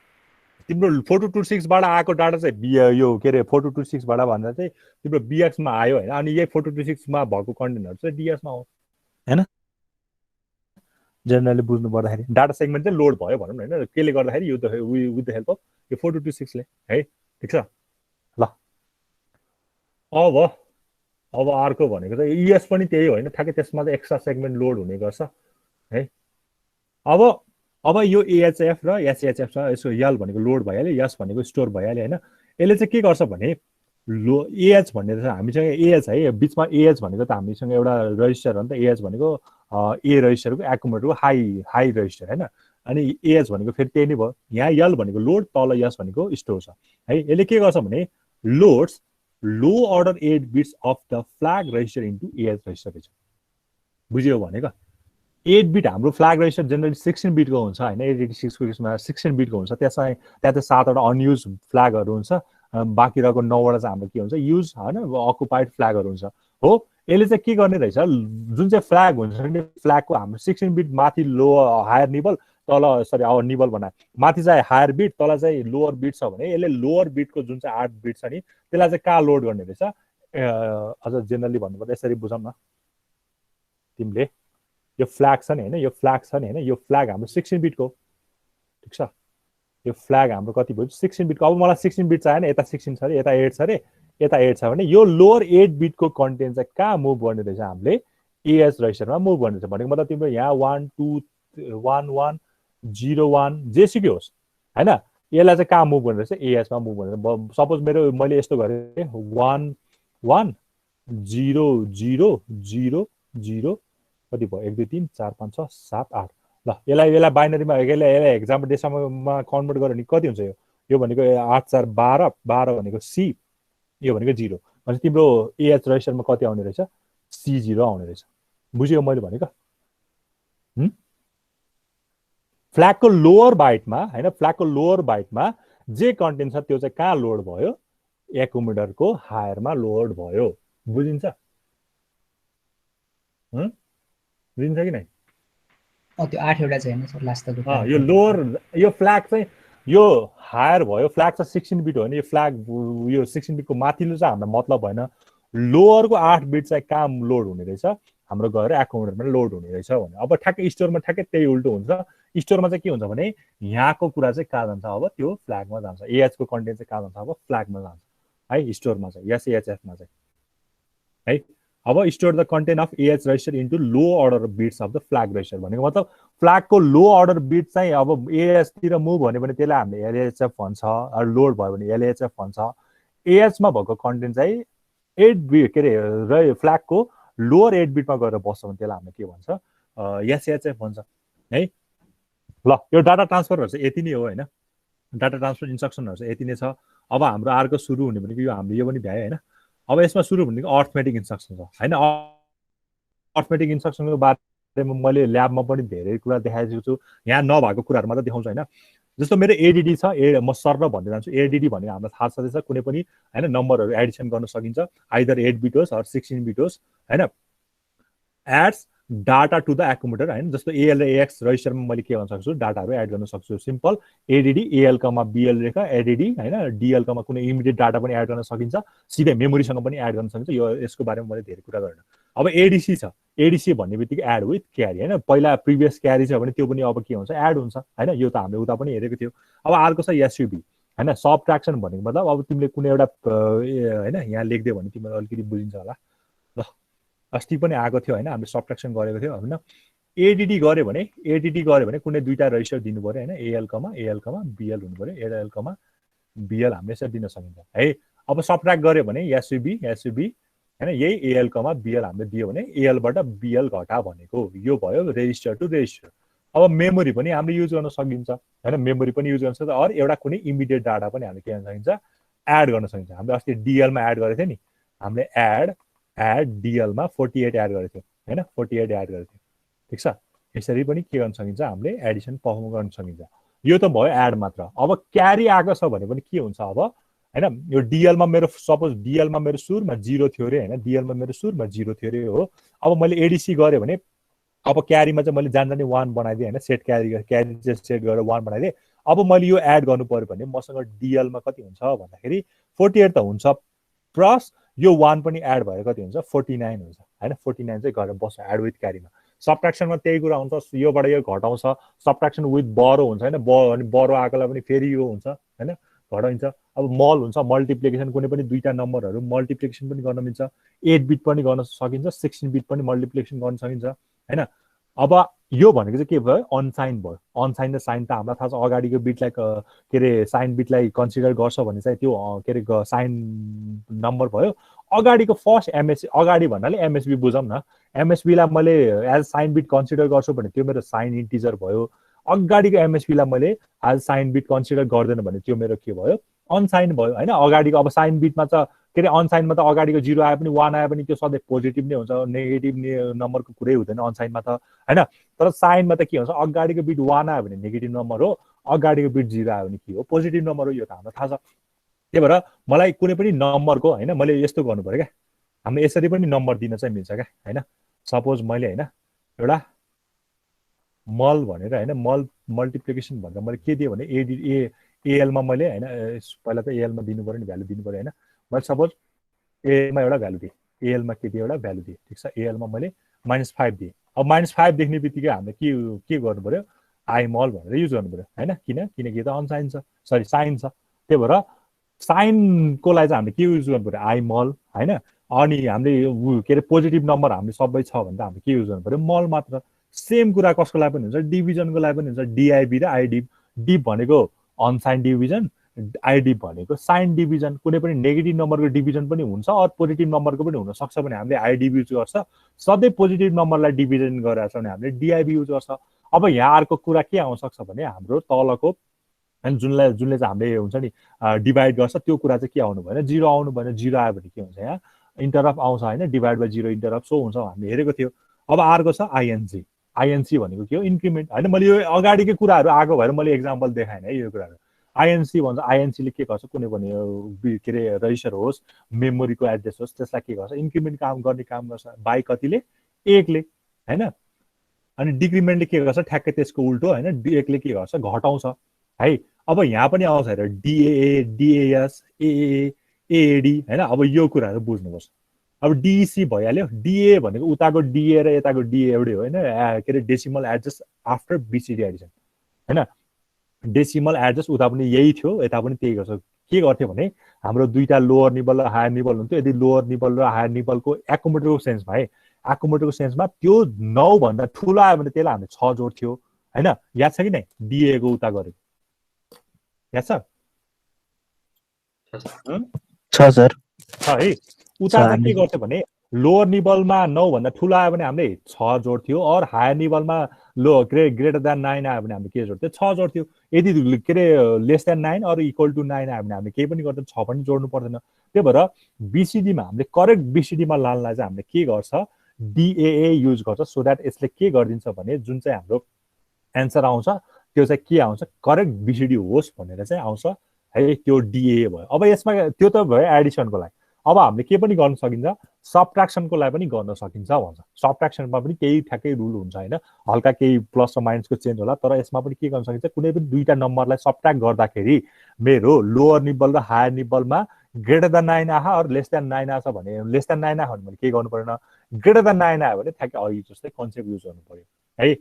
A: तिम्रो 4226 बाट आएको डाटा चाहिँ यो के अरे 4226 बाट भन्दा चाहिँ तिम्रो बीएक्स मा आयो हैन, अनि यही 4226 मा भएको कन्टेनर चाहिँ डीएस मा आउँछ हैन। जेनरली बुझ्नु पर्दाखेरि डाटा सेगमेन्ट चाहिँ लोड भयो भनौँ न हैन, केले गर्दाखेरि यो विथ द हेल्प अफ यो 4226 ले है, ठीक छ ल। अब अर्को भनेको चाहिँ इएस पनि त्यही हो हैन, ठ्याक्कै त्यसमा चाहिँ एक्स्ट्रा सेगमेन्ट लोड हुने गर्छ है। अब यो एएचएफ र एसएचएफ छ, यसको यल भनेको लोड भइहाल्यो, यस भनेको स्टोर भइहाल्यो हैन। यसले चाहिँ के गर्छ भने एएच भन्ने चाहिँ हामीसँग एएच है, बिचमा एएच भनेको त हामीसँग एउटा रजिस्टर हो नि त, एएच भनेको ए रजिस्टरको एकुमुलेटरको हाई रजिस्टर हैन। अनि एएच भनेको फेरि त्यही नै भयो, यहाँ यल भनेको लोड, तल यस भनेको स्टोर छ है। यसले के गर्छ भने loads low order 8 bits of the flag register into AH register रहेछ, बुझ्यो भनेको। 8 बिट हाम्रो फ्ल्याग रजिस्टर जेनरली 16 बिटको हुन्छ हैन, 86 को केसमा 16 बिटको हुन्छ। त्यहाँ चाहिँ 7वटा अनयुज फ्ल्यागहरू हुन्छ, बाँकी रहेको 9वटा चाहिँ हाम्रो के हुन्छ, युज हैन अकुपाइड फ्ल्यागहरू हुन्छ हो। यसले चाहिँ के गर्ने रहेछ, जुन चाहिँ फ्ल्याग हुन्छ नि फ्ल्यागको हाम्रो 16 बिट माथि लो हायर निबल, तल अब निबल बनाए माथि चाहिँ हायर बिट, तल चाहिँ लोअर बिट छ भने यसले लोअर बिटको जुन चाहिँ 8 बिट छ नि त्यसलाई चाहिँ कहाँ लोड गर्ने रहेछ। अझ जेनरली भन्नुपर्दा यसरी बुझौँ न तिमीले, यो फ्ल्याग छ नि हैन, यो फ्ल्याग हाम्रो 16 बिटको, ठिक छ। यो फ्ल्याग हाम्रो कति भयो 16 बिटको। अब मलाई 16 बिट चाहिएन, यता 16 छ अरे, यता 8 छ अरे, यता 8 छ भने यो लोअर 8 बिटको कन्टेन्ट चाहिँ कहाँ मुभ गर्ने रहेछ, हामीले एएस रजिस्टरमा मुभ गर्ने रहेछ। भनेको मतलब तिम्रो यहाँ 1 2 1 1 0 1 जेसुकै होस् हैन, यसलाई चाहिँ कहाँ मुभ गर्ने रहेछ, एएसमा मुभ गर्ने रहेछ। सपोज मैले यस्तो गरेँ 1 1 0 0 0 0 कति भयो 1 2 3 4 5 6 7 8 ल। यसलाई बाइनरीमा यसलाई एक्जाम्पल डेसिमलमा कन्भर्ट गर्यो भने कति हुन्छ, यो भनेको 8 4 12 12 भनेको सी, यो भनेको 0 भनेपछि तिम्रो एएच रजिस्टरमा कति आउने रहेछ, C0 आउने रहेछ, बुझ्यो मैले भनेको। फ्ल्यागको लोअर बाइटमा हैन, फ्ल्यागको लोअर बाइटमा जे कन्टेन्ट छ त्यो चाहिँ कहाँ लोड भयो, एकुमुलेटरको हायरमा लोड भयो, बुझिन्छ बुझिन्छ कि नै।
C: त्यो 8 वटा चाहिँ हैन सर लास्ट तक
A: यो लोअर यो फ्ल्याग चाहिँ यो हायर भयो फ्ल्याग चाहिँ 16 बिट हो भने यो फ्ल्याग यो 16 बिटको माथिल्लो चाहिँ हाम्रो मतलब भएन लोअरको 8 बिट चाहिँ कहाँ लोड हुने रहेछ हाम्रो गएर एकोमोडेटरमा लोड हुने रहेछ भने अब ठ्याक्कै स्टोरमा ठ्याक्कै त्यही उल्टो हुन्छ स्टोरमा चाहिँ के हुन्छ भने यहाँको कुरा चाहिँ कहाँ जान्छ अब त्यो फ्ल्यागमा जान्छ एएचको कन्टेन्ट चाहिँ कहाँ जान्छ अब फ्ल्यागमा जान्छ है स्टोरमा चाहिँ एसएएचएफमा चाहिँ है अब store the content of AH register into low order bits of the flag register भनेको मतलब फ्ल्यागको लो अर्डर बिट चाहिँ अब एएचतिर मुभ भन्यो भने त्यसलाई हामीले एलएचएफ भन्छ लोड भयो भने एलएचएफ भन्छ एएचमा भएको कन्टेन्ट चाहिँ 8 बिट के अरे फ्ल्यागको लोअर 8 बिटमा गएर बस्छ भने त्यसलाई हामीले के भन्छ एसएचएफ भन्छ है ल यो डाटा ट्रान्सफरहरू चाहिँ यति नै हो होइन डाटा ट्रान्सफर इन्स्ट्रक्सनहरू चाहिँ यति नै छ अब हाम्रो अर्को सुरु हुने भनेको यो हामीले यो पनि भ्यायो होइन अब यसमा सुरु भनेको अर्थमेटिक इन्स्ट्रक्सन छ होइन अर्थमेटिक इन्स्ट्रक्सनको बारेमा मैले ल्याबमा पनि धेरै कुरा देखाएको छु यहाँ नभएको कुराहरू मात्रै देखाउँछु होइन जस्तो मेरो एडिडी छ म सर्र भन्दै जान्छु एडिडी भनेको हामीलाई थाहा छँदैछ कुनै पनि होइन नम्बरहरू एडिसन गर्न सकिन्छ आइदर 8 बिट होस् अर 16 बिट होस् होइन एड्स डाटा टु द एकोमोडेटर होइन जस्तो एएल र एएक्स रजिस्टरमा मैले के गर्न सक्छु डाटाहरू एड गर्न सक्छु सिम्पल एडिडी एएलकामा बिएल रेखा एडिडी होइन डिएलकामा कुनै इमिडिएट डाटा पनि एड गर्न सकिन्छ सिधै मेमोरीसँग पनि एड गर्न सकिन्छ यो यसको बारेमा मैले धेरै कुरा गरेन अब एडिसी छ एडिसी भन्ने बित्तिकै एड विथ क्यारी होइन पहिला प्रिभियस क्यारी छ भने त्यो पनि अब के हुन्छ एड हुन्छ होइन यो त हामीले उता पनि हेरेको थियो अब अर्को छ एसयुबी होइन सबट्र्याक्सन भनेको मतलब अब तिमीले कुनै एउटा होइन यहाँ लेख्दियो भने तिमीलाई अलिकति बुझिन्छ होला ल अस्ति पनि आएको थियो होइन हामीले सबट्र्याक्सन गरेको थियो होइन एडिडी गऱ्यो भने कुनै दुईवटा रजिस्टर दिनु पऱ्यो होइन एएलकमा बिएल हुनु पऱ्यो एएलकमा बिएल हामीले यसरी दिन सकिन्छ है अब सबट्र्याक्ट गऱ्यो भने एसयुबी होइन यही एएलकमा बिएल हामीले दियो भने एएलबाट बिएल घटा भनेको यो भयो रेजिस्टर टु रेजिस्टर अब मेमोरी पनि हामीले युज गर्न सकिन्छ होइन मेमोरी पनि युज गर्न सक्छ अरू एउटा कुनै इमिडिएट डाटा पनि हामीले के गर्न सकिन्छ एड गर्न सकिन्छ हामीले अस्ति डिएलमा एड गरेको थियो नि हामीले एड डिएलमा 48 एड गरेको थियो होइन 48 एड गरेको थियो ठिक छ यसरी पनि के गर्न सकिन्छ हामीले एडिसन पर्फर्म गर्न सकिन्छ यो त भयो एड मात्र अब क्यारी आएको छ भने पनि के हुन्छ अब होइन यो डिएलमा मेरो सपोज डिएलमा मेरो सुरुमा 0 थियो अरे होइन डिएलमा मेरो सुरुमा 0 थियो अरे हो अब मैले एडिसी गरेँ भने अब क्यारीमा चाहिँ मैले जान 1 बनाइदिएँ होइन सेट क्यारी चाहिँ सेट गरेर 1 बनाइदिएँ अब मैले यो एड गर्नु पर्यो भने मसँग डिएलमा कति हुन्छ भन्दाखेरि 48 त हुन्छ प्लस यो 1 पनि एड भएर कति हुन्छ 49 हुन्छ होइन 49 चाहिँ गरेर बस्छ एड विथ क्यारीमा सबट्र्याक्सनमा त्यही कुरा हुन्छ योबाट यो घटाउँछ सबट्र्याक्सन विथ बरो हुन्छ होइन अनि बरो आएकोलाई पनि फेरि यो हुन्छ होइन घटाइन्छ अब मल हुन्छ मल्टिप्लिकेसन कुनै पनि दुईवटा नम्बरहरू मल्टिप्लिकेसन पनि गर्न मिल्छ 8 बिट पनि गर्न सकिन्छ 16 बिट पनि मल्टिप्लिकेसन गर्न सकिन्छ होइन अब यो भनेको चाहिँ के भयो अनसाइन भयो अनसाइन र साइन त हामीलाई थाहा छ अगाडिको बिटलाई के अरे साइन बिटलाई कन्सिडर गर्छ भने चाहिँ त्यो के अरे साइन नम्बर भयो अगाडिको फर्स्ट एमएसबी अगाडि भन्नाले एमएसबी बुझौँ न एमएसबीलाई मैले एज साइन बिट कन्सिडर गर्छु भने त्यो मेरो साइन इन्टिजर भयो अगाडिको एमएसबीलाई मैले एज साइन बिट कन्सिडर गर्दैन भने त्यो मेरो के भयो अनसाइन भयो होइन अगाडिको अब साइन बिटमा त के अरे अनसाइनमा त अगाडिको 0 आए पनि 1 आए पनि त्यो सधैँ पोजिटिभ नै हुन्छ नेगेटिभ नम्बरको कुरै हुँदैन अनसाइनमा त होइन तर साइनमा त के हुन्छ अगाडिको बिट 1 आयो भने नेगेटिभ नम्बर हो अगाडिको बिट 0 आयो भने के हो पोजिटिभ नम्बर हो यो त हामीलाई थाहा छ त्यही भएर मलाई कुनै पनि नम्बरको होइन मैले यस्तो गर्नु पर्यो क्या हामीले यसरी पनि नम्बर दिन चाहिँ मिल्छ क्या होइन सपोज मैले होइन एउटा मल भनेर होइन मल्टिप्लिकेसन भनेर मैले के दिएँ भने एएलमा मैले होइन पहिला त एएलमा दिनु पऱ्यो नि भ्यालु दिनु पऱ्यो होइन मैले सपोज एएलमा एउटा भ्यालु दिएँ एएलमा के दिएँ एउटा भ्यालु दिएँ ठिक छ एएलमा मैले -5 दिएँ अब -5 देख्ने बित्तिकै हामीले के गर्नु पऱ्यो आइमल भनेर युज गर्नु पऱ्यो होइन किनकि त अनसाइन छ सरी साइन छ त्यही भएर साइनको लागि चाहिँ हामीले के युज गर्नु पऱ्यो आइमल होइन अनि हामीले के अरे पोजिटिभ नम्बर हामीले सबै छ भने त हामीले के युज गर्नु पऱ्यो मल मात्र सेम कुरा कसको लागि पनि हुन्छ डिभिजनको लागि पनि हुन्छ डिआइबी र आइडिभ डिभ भनेको अनसाइन डिभिजन आइडिभ भनेको साइन डिभिजन कुनै पनि नेगेटिभ नम्बरको डिभिजन पनि हुन्छ अरू पोजिटिभ नम्बरको पनि हुनसक्छ भने हामीले आइडिभ युज गर्छ सधैँ पोजिटिभ नम्बरलाई डिभिजन गरेर छ भने हामीले डिआइबी युज गर्छ अब यहाँ अर्को कुरा के आउन सक्छ भने हाम्रो तलको जुनले चाहिँ हामीले हुन्छ नि डिभाइड गर्छ त्यो कुरा चाहिँ के आउनु भएन 0 आउनु भएन 0 आयो भने के हुन्छ यहाँ इन्टरप्ट आउँछ होइन डिभाइड बाई 0 इन्टरप्ट सो हुन्छ हामीले हेरेको थियो अब अर्को छ आइएनसी भनेको के हो इन्क्रिमेन्ट होइन मैले यो अगाडिकै कुराहरू आएको भएर मैले एक्जाम्पल देखाएन है यो कुराहरू आइएनसी भन्छ आइएनसीले के गर्छ कुनै पनि के अरे रजिस्टर होस् मेमोरीको एड्रेस होस् त्यसलाई के गर्छ इन्क्रिमेन्ट काम गर्ने काम गर्छ बाई कतिले 1 ले होइन अनि डिक्रिमेन्टले के गर्छ ठ्याक्कै त्यसको उल्टो हैन डिएकले के गर्छ घटाउँछ है। अब यहाँ पनि आउँछ हेर डिएए डिएएस एए एएडी हैन। अब यो कुराहरु बुझ्नुपर्छ। अब डिसी भइहाल्यो। डिए भनेको उताको डिए र यताको डिए एउटै हो हैन। के रे decimal adjust after BCD Edison हैन। डेसिमल एडजस्ट उता पनि यही थियो यता पनि त्यही गर्छ। के गर्थ्यो भने हाम्रो दुईटा लोअर निबल र हायर निबल हुन्थ्यो। यदि लोअर निबल र हायर निबलको एकोमोडेटरको सेन्समा है एकोमोडेटरको सेन्समा त्यो 9 भन्दा ठुलो आयो भने त्यसलाई हामीले 6 जोड्थ्यो हैन। याद छ कि नै डिए को उता गरेको याद छ?
B: छ सर।
A: छ है। उता चाहिँ के गर्थ्यो भने लोअर निबलमा 9 भन्दा ठुलो आयो भने हामीले 6 जोड्थ्यो और हायर निबलमा ग्रेटर देन 9 आयो भने हामीले के जोड्थ्यो 6 जोड्थ्यो। यदि के रे लेस देन 9 और इक्वल टु 9 आयो भने हामीले केही पनि गर्दैन 6 पनि जोड्नु पर्दैन। त्यही भएर बीसीडी मा हामीले करेक्ट बीसीडी मा लानलाई चाहिँ हामीले के गर्छ डिएए युज गर्छ सो दैट यसले के गरिदिन्छ भने जुन चाहिँ हाम्रो एन्सर आउँछ त्यो चाहिँ के आउँछ करेक्ट बीसीडी होस् भनेर चाहिँ आउँछ है। त्यो डिएए भयो। अब यसमा त्यो त भयो एडिसनको लागि। अब हामीले के पनि गर्न सकिन्छ सबट्र्याक्सनको लागि पनि गर्न सकिन्छ भन्छ। सबट्र्याक्सनमा पनि त्यही ठ्याक्कै रुल हुन्छ हैन। हल्का केही प्लस र माइनसको चेन्ज होला तर यसमा पनि के गर्न सकिन्छ कुनै पनि दुईटा नम्बरलाई सबट्र्याक्ट गर्दाखेरि मेरो लोअर निबल र हायर निबलमा ग्रेटर देन 9 आहा और लेस देन 9 आछ भने लेस देन 9 आयो भने के गर्नु पर्दैन ग्रेटर देन 9 आयो भने ठ्याक्कै अघि जस्तै कन्सेप्ट युज गर्नु पर्यो है।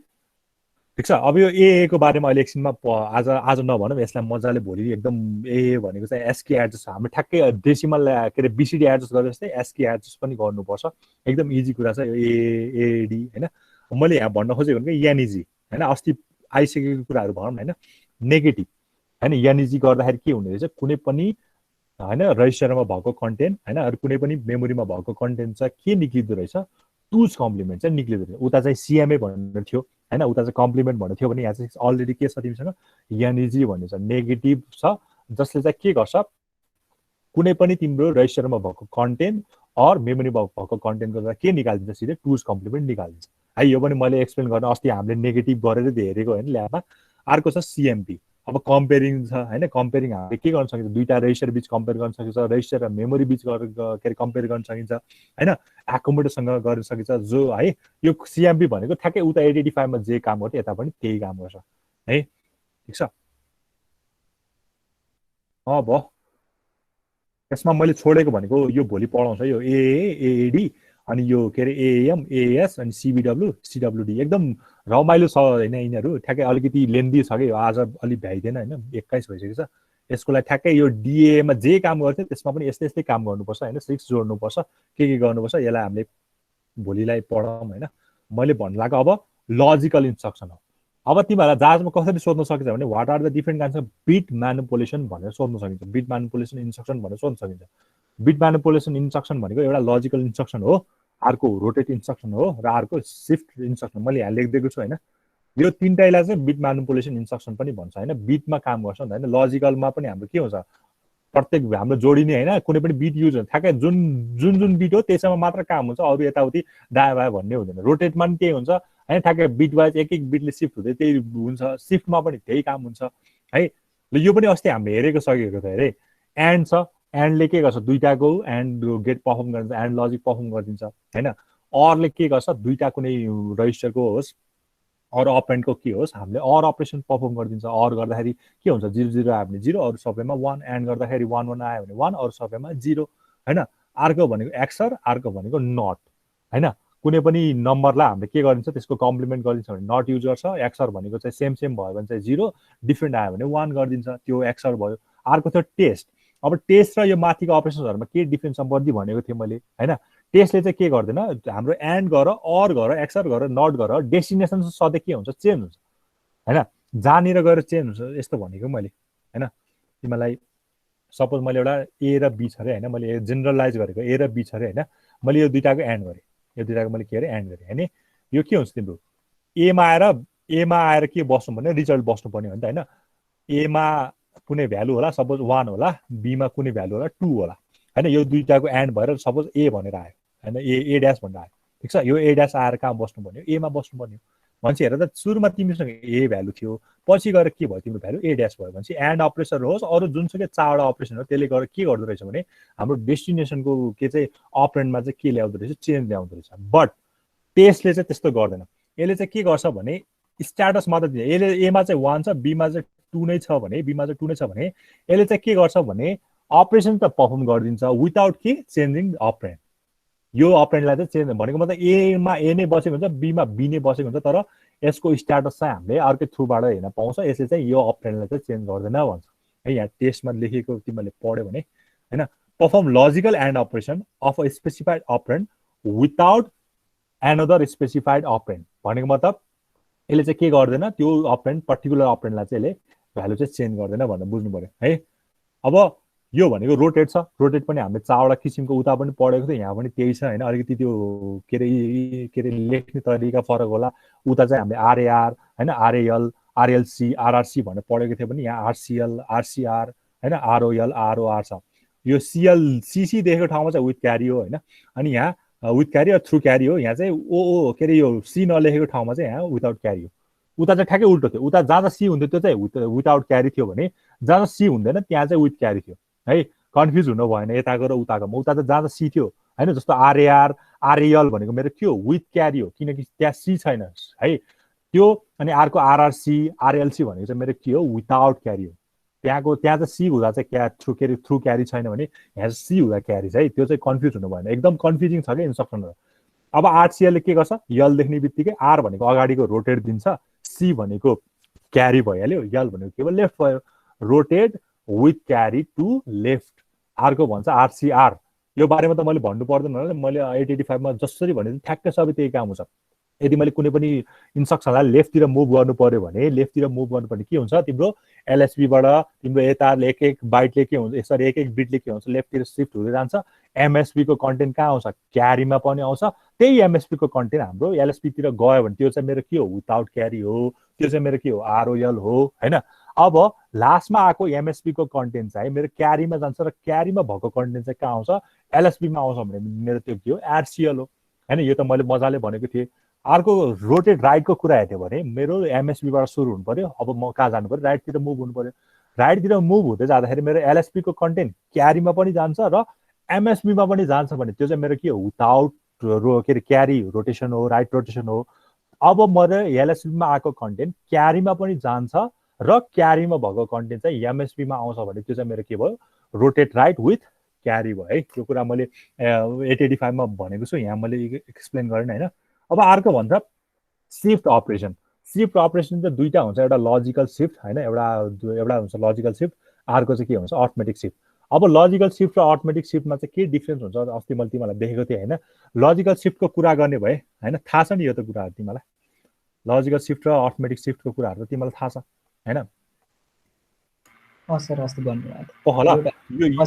A: ठीक छ। अब यो एए को बारेमा अहिले एकछिनमा आज नभनौँ यसलाई मजाले भोलि एकदम ए भनेको चाहिँ एस्की एडजस्ट हामी ठ्याक्कै डेसिमल के रे बीसीडी एडजस्ट गरे जस्तै एस्की एडजस्ट पनि गर्नुपर्छ। एकदम इजी कुरा छ यो एएडी हैन। मैले यहाँ भन्न खोजेको भनेको यानिजी हैन अस्ति आइसकेको कुराहरु भनौँ हैन। नेगेटिभ हैन यानिजी गर्दाखेरि के हुने रहेछ कुनै पनि हैन रजिस्टरमा भएको कन्टेन्ट हैन अरु कुनै पनि मेमोरीमा भएको कन्टेन्ट चाहिँ के निक्लिदो रहेछ टुज कम्प्लिमेन्ट चाहिँ निक्लिदो रहेछ। उता चाहिँ सीएमए भन्ने थियो हैन उता चाहिँ कम्प्लिमेन्ट भन्ने थियो भने यहाँ चाहिँ अलरेडी के छ तिमीसँग यानिजी भन्ने छ नेगेटिभ छ जसले चाहिँ के गर्छ कुनै पनि तिम्रो रजिस्टरमा भएको कन्टेन्ट और मेमोरीमा भएको कन्टेन्टको चाहिँ के निकाल्दिन्छ सिधै टुज कम्प्लिमेन्ट निकाल्दिन्छ है। यो पनि मैले एक्सप्लेन गर्न अस्ति हामीले नेगेटिभ गरेर हेरेको हैन ल्याबमा। अर्को छ सीएमपी। अब कम्पेयरिङ छ हैन। कम्पेयरिङ हामीले के गर्न सकिन्छ दुईटा रजिस्टर बीच कम्पेयर गर्न सकिन्छ रजिस्टर र मेमोरी बीच के कम्पेयर गर्न सकिन्छ हैन। एकोमोडेटरसँग गर्न सकिन्छ जो है यो सीएमपी भनेको ठ्याक्कै उता 885 मा जे काम गर्छ यता पनि त्यही काम गर्छ है। ठीक छ। अब यसमा मैले छोडेको भनेको यो भोलि पढाउँछ यो एएडी अनि यो के रे एएम एएस अनि सीबीडब्ल्यू सीडब्ल्यूडी एकदम रमाइलो छ हैन। यिनीहरु ठ्याक्कै अलिकति लेन्दी छ कि आज अलि भ्याइदैन हैन 21 भइसकेको छ। यसको लागि ठ्याक्कै यो डिए मा जे काम गर्थ्यो त्यसमा पनि यस्तै यस्तै काम गर्नुपर्छ हैन। 6 जोड्नुपर्छ के गर्नुपर्छ यसलाई हामीले भोलिलाई पढाउँ हैन। मैले भन्न लाग्यो अब लजिकल इन्स्ट्रक्सन हो। अब तिमीहरुलाई जहाजमा कसरी सोध्न सकिन्छ भने what are the different kinds of bit manipulation भनेर सोध्न सकिन्छ। बिट म्यानिपुलेसन इन्स्ट्रक्सन भनेर सोध्न सकिन्छ। बिट म्यानिपुलेसन इन्स्ट्रक्सन भनेको एउटा लजिकल इन्स्ट्रक्सन हो अर्को रोटेट इन्स्ट्रक्सन हो र अर्को शिफ्ट इन्स्ट्रक्सन मैले यहाँ लेखिदिएको छु हैन। यो तीनटैलाई चाहिँ बिट म्यानिपुलेसन इन्स्ट्रक्सन पनि भन्छ हैन। बिटमा काम गर्छ नि हैन। लजिकलमा पनि हाम्रो के हुन्छ प्रत्येक हाम्रो जोडिने हैन कुनै पनि बिट युज हुन्छ ठ्याक्कै जुन बिट हो त्यसैमा मात्र काम हुन्छ अरु यताउति दायाँ बायाँ भन्ने हुँदैन। रोटेटमा पनि त्यही हुन्छ हैन। ठ्याक्कै बिट वाइज एक बिटले शिफ्ट हुँदै त्यही हुन्छ। शिफ्टमा पनि त्यही काम हुन्छ है। ल यो पनि अस्ति हामीले हेरेको सकेको थियो अरे एन्ड छ एन्डले के गर्छ दुईटाको एन्ड गेट परफर्म गरिदिन्छ एन्ड लजिक परफर्म गरिदिन्छ हैन। अरले के गर्छ दुईटा कुनै रजिस्टरको होस् और अपरेन्डको के होस् हामीले अर अपरेसन परफर्म गरिदिन्छ। अर गर्दाखेरि के हुन्छ 0 0 आयो भने 0 अरु सबैमा 1 एन्ड गर्दाखेरि 1 1 आयो भने 1 अरु सबैमा 0 हैन। अर्को भनेको एक्सर अर्को भनेको नट हैन। कुनै पनि नम्बरलाई हामीले के गरिन्छ त्यसको कम्प्लिमेन्ट गरिन्छ भने नट युज गर्छ। एक्सर भनेको चाहिँ सेम भयो भने चाहिँ 0 डिफरेन्ट आयो भने 1 गरिदिन्छ त्यो एक्सर भयो। अर्को थियो टेस्ट। अब टेस्ट र यो माथिको अपरेसनहरुमा के डिफरेन्स सम्बन्धी भनेको थिए मैले हैन। टेस्टले चाहिँ के गर्दैन हाम्रो एन्ड गर अर गर एक्सर गर नट गर डेस्टिनेसन सधैँ के हुन्छ चेन्ज हुन्छ हैन। जहाँनिर गएर चेन्ज हुन्छ यस्तो भनेको मैले हैन। तिमीलाई सपोज मैले एउटा ए र बी छ रे हैन मैले जेनरलाइज गरेको ए र बी छ रे हैन। मैले यो दुईटाको एन्ड गरे यो दुईटाको मैले के अरे एन्ड गरे हैन। यो के हुन्छ तिम्रो एमा आएर के बस्नु पर्ने रिजल्ट बस्नु पर्ने हो नि त हैन। एमा कुनै भ्यालु होला सपोज 1 होला बीमा कुनै भ्यालु होला 2 होला हैन। यो दुईटाको एन्ड भएर सपोज ए भनेर आयो हैन ए ड्याश भनेर आयो। ठीक छ। यो ए ड्याश आएर कहाँ बस्नु पर्ने ए मा बस्नु पर्ने भन्छ। हेर त सुरुमा तिमीसँग ए भ्यालु थियो पछि गएर के भयो तिम्रो भ्यालु ए ड्याश भयो भन्छ। एन्ड अपरेसन होस् अरु जुनसुकै चारवटा अपरेसन हो त्यसले गरेर के गर्दो रहेछ भने हाम्रो डेस्टिनेसनको के चाहिँ अपरेन्डमा चाहिँ के ल्याउँदो रहेछ चेन्ज ल्याउँदो रहेछ। बट टेस्टले चाहिँ त्यस्तो गर्दैन। यसले चाहिँ के गर्छ भने स्ट्याटस मात्र दिन्छ। यसले एमा चाहिँ 1 छ, बीमा चाहिँ 2 नै छ भने, बीमा चाहिँ 2 नै छ भने यसले चाहिँ के गर्छ भने अपरेसन त पर्फर्म गरिदिन्छ विदाउट कि चेन्जिङ अपरेन्ड। यो अपरेन्डलाई चाहिँ चेन्ज भनेको मतलब एमा ए नै बसेको हुन्छ, बीमा बी नै बसेको हुन्छ, तर यसको स्ट्याटस चाहिँ हामीले अर्कै थ्रुबाट हेर्न पाउँछ। यसले चाहिँ यो अपरेन्डलाई चाहिँ चेन्ज गर्दैन भन्छ है। यहाँ टेस्टमा लेखेको तिमीले पढ्यो भने हैन, perform logical and operation of a specified operand without another specified operand भनेको मतलब यसले चाहिँ के गर्दैन, त्यो अपरेन्ड पर्टिकुलर अपरेन्डलाई चाहिँ यसले भ्यालु चाहिँ चेन्ज गर्दैन भनेर बुझ्नु पर्यो है। अब यो भनेको रोटेट छ, रोटेट पनि हामीले चारवटा किसिमको उता पनि पढेको थियो, यहाँ पनि त्यही छ हैन। अलिकति त्यो के अरे लेख्ने तरिका फरक होला। उता चाहिँ हामीले आरएआर हैन, आरएल, आरएलसी, आरआरसी भनेर पढेको थियो पनि यहाँ आरसीएल, आरसीआर हैन, आरओएल, आरओआर छ। यो सीएलसीसी देखेको ठाउँमा चाहिँ विथ क्यारी हो हैन, अनि यहाँ विथ क्यारी र थ्रु क्यारी हो। यहाँ चाहिँ ओ के अरे यो सी नलेखेको ठाउँमा चाहिँ यहाँ विदाउट क्यारी हो। उता चाहिँ ठ्याक्कै उल्टो थियो, उता जहाँ सी हुन्थ्यो त्यो चाहिँ विदाउट क्यारी थियो भने जहाँ सी हुँदैन त्यहाँ चाहिँ विथ क्यारी थियो है। कन्फ्युज हुनु भएन यताको र उताको। उता त जहाँ सी थियो हैन, जस्तो आरएआर, आरएल भनेको मेरो के हो, विथ क्यारी हो, किनकि त्यहाँ सी छैन है त्यो। अनि अर्को आरआरसी, आरएलसी भनेको चाहिँ मेरो के हो, विदाउट क्यारी हो। त्यहाँ चाहिँ सी हुँदा चाहिँ थ्रु क्यारी छैन भने यहाँ सी हुँदा क्यारी छ है। त्यो चाहिँ कन्फ्युज हुनु भएन, एकदम कन्फ्युजिङ छ क्या इन्स्ट्रक्सनहरू। अब आरसिएलले के गर्छ, यल देख्ने बित्तिकै आर भनेको अगाडिको रोटेट दिन्छ, सी भनेको क्यारी भइहाल्यो, यल भनेको के भयो, लेफ्ट भयो। Rotate with carry to left, अर्को भन्छ आरसीआर। यो बारेमा त मैले भन्नु पर्दैन, मैले 885 मा जसरी भने ठ्याक्कै सबै त्यही काम हुन्छ। यदि मैले कुनै पनि इन्स्ट्रक्सनलाई लेफ्टतिर मुभ गर्नु पर्यो भने लेफ्टतिर मुभ गर्नुपर्ने के हुन्छ, तिम्रो एलएसबीबाट तिम्रो यता एक एक बाइटले के हुन्छ, यसरी एक एक बिटले के हुन्छ, लेफ्टतिर सिफ्ट हुँदै जान्छ। एमएसपीको कन्टेन्ट कहाँ आउँछ, क्यारीमा पनि आउँछ। त्यही एमएसपीको कन्टेन्ट हाम्रो एलएसपीतिर गयो भने त्यो चाहिँ मेरो के हो, विदाउट क्यारी हो, त्यो चाहिँ मेरो के हो, आरओएल हो हैन। अब लास्टमा आएको एमएसपीको कन्टेन्ट चाहिँ मेरो क्यारीमा जान्छ र क्यारीमा भएको कन्टेन्ट चाहिँ कहाँ आउँछ, एलएसबीमा आउँछ भने मेरो त्यो के हो, आरसिएल हो हैन। यो त मैले मजाले भनेको थिएँ। अर्को रोटेट राइटको कुरा हेर्यो भने मेरो एमएसबीबाट सुरु हुनु पर्यो। अब म कहाँ जानु पर्यो, राइटतिर मुभ हुनु पर्यो। राइटतिर मुभ हुँदै जाँदाखेरि मेरो एलएसपीको कन्टेन्ट क्यारीमा पनि जान्छ र एमएसबीमा पनि जान्छ भने त्यो चाहिँ मेरो के हो, विदाउट के अरे क्यारी रोटेसन हो, राइट रोटेसन हो। अब मेरो एलएसबीमा आएको कन्टेन्ट क्यारीमा पनि जान्छ र क्यारीमा भएको कन्टेन्ट चाहिँ एमएसबीमा आउँछ भने त्यो चाहिँ मेरो के भयो, रोटेट राइट विथ क्यारी भयो है। यो कुरा मैले 885 मा भनेको छु, यहाँ मैले एक्सप्लेन गरेन हैन। अब अर्को भन्छ सिफ्ट अपरेसन। सिफ्ट अपरेसन चाहिँ दुईटा हुन्छ, एउटा लजिकल सिफ्ट हैन, एउटा हुन्छ लजिकल सिफ्ट, अर्को चाहिँ के हुन्छ, अटोमेटिक सिफ्ट। अब लजिकल सिफ्ट र अटोमेटिक सिफ्टमा चाहिँ के डिफरेन्स हुन्छ, अस्ति मैले तिमीलाई देखेको थिएँ हैन। लजिकल सिफ्टको कुरा गर्ने भए हैन, थाहा छ नि यो त कुराहरू तिमीलाई, लजिकल सिफ्ट र अटोमेटिक सिफ्टको कुराहरू त तिमीलाई थाहा छ हैन।
C: सर अस्ति भन्नुभयो
A: होला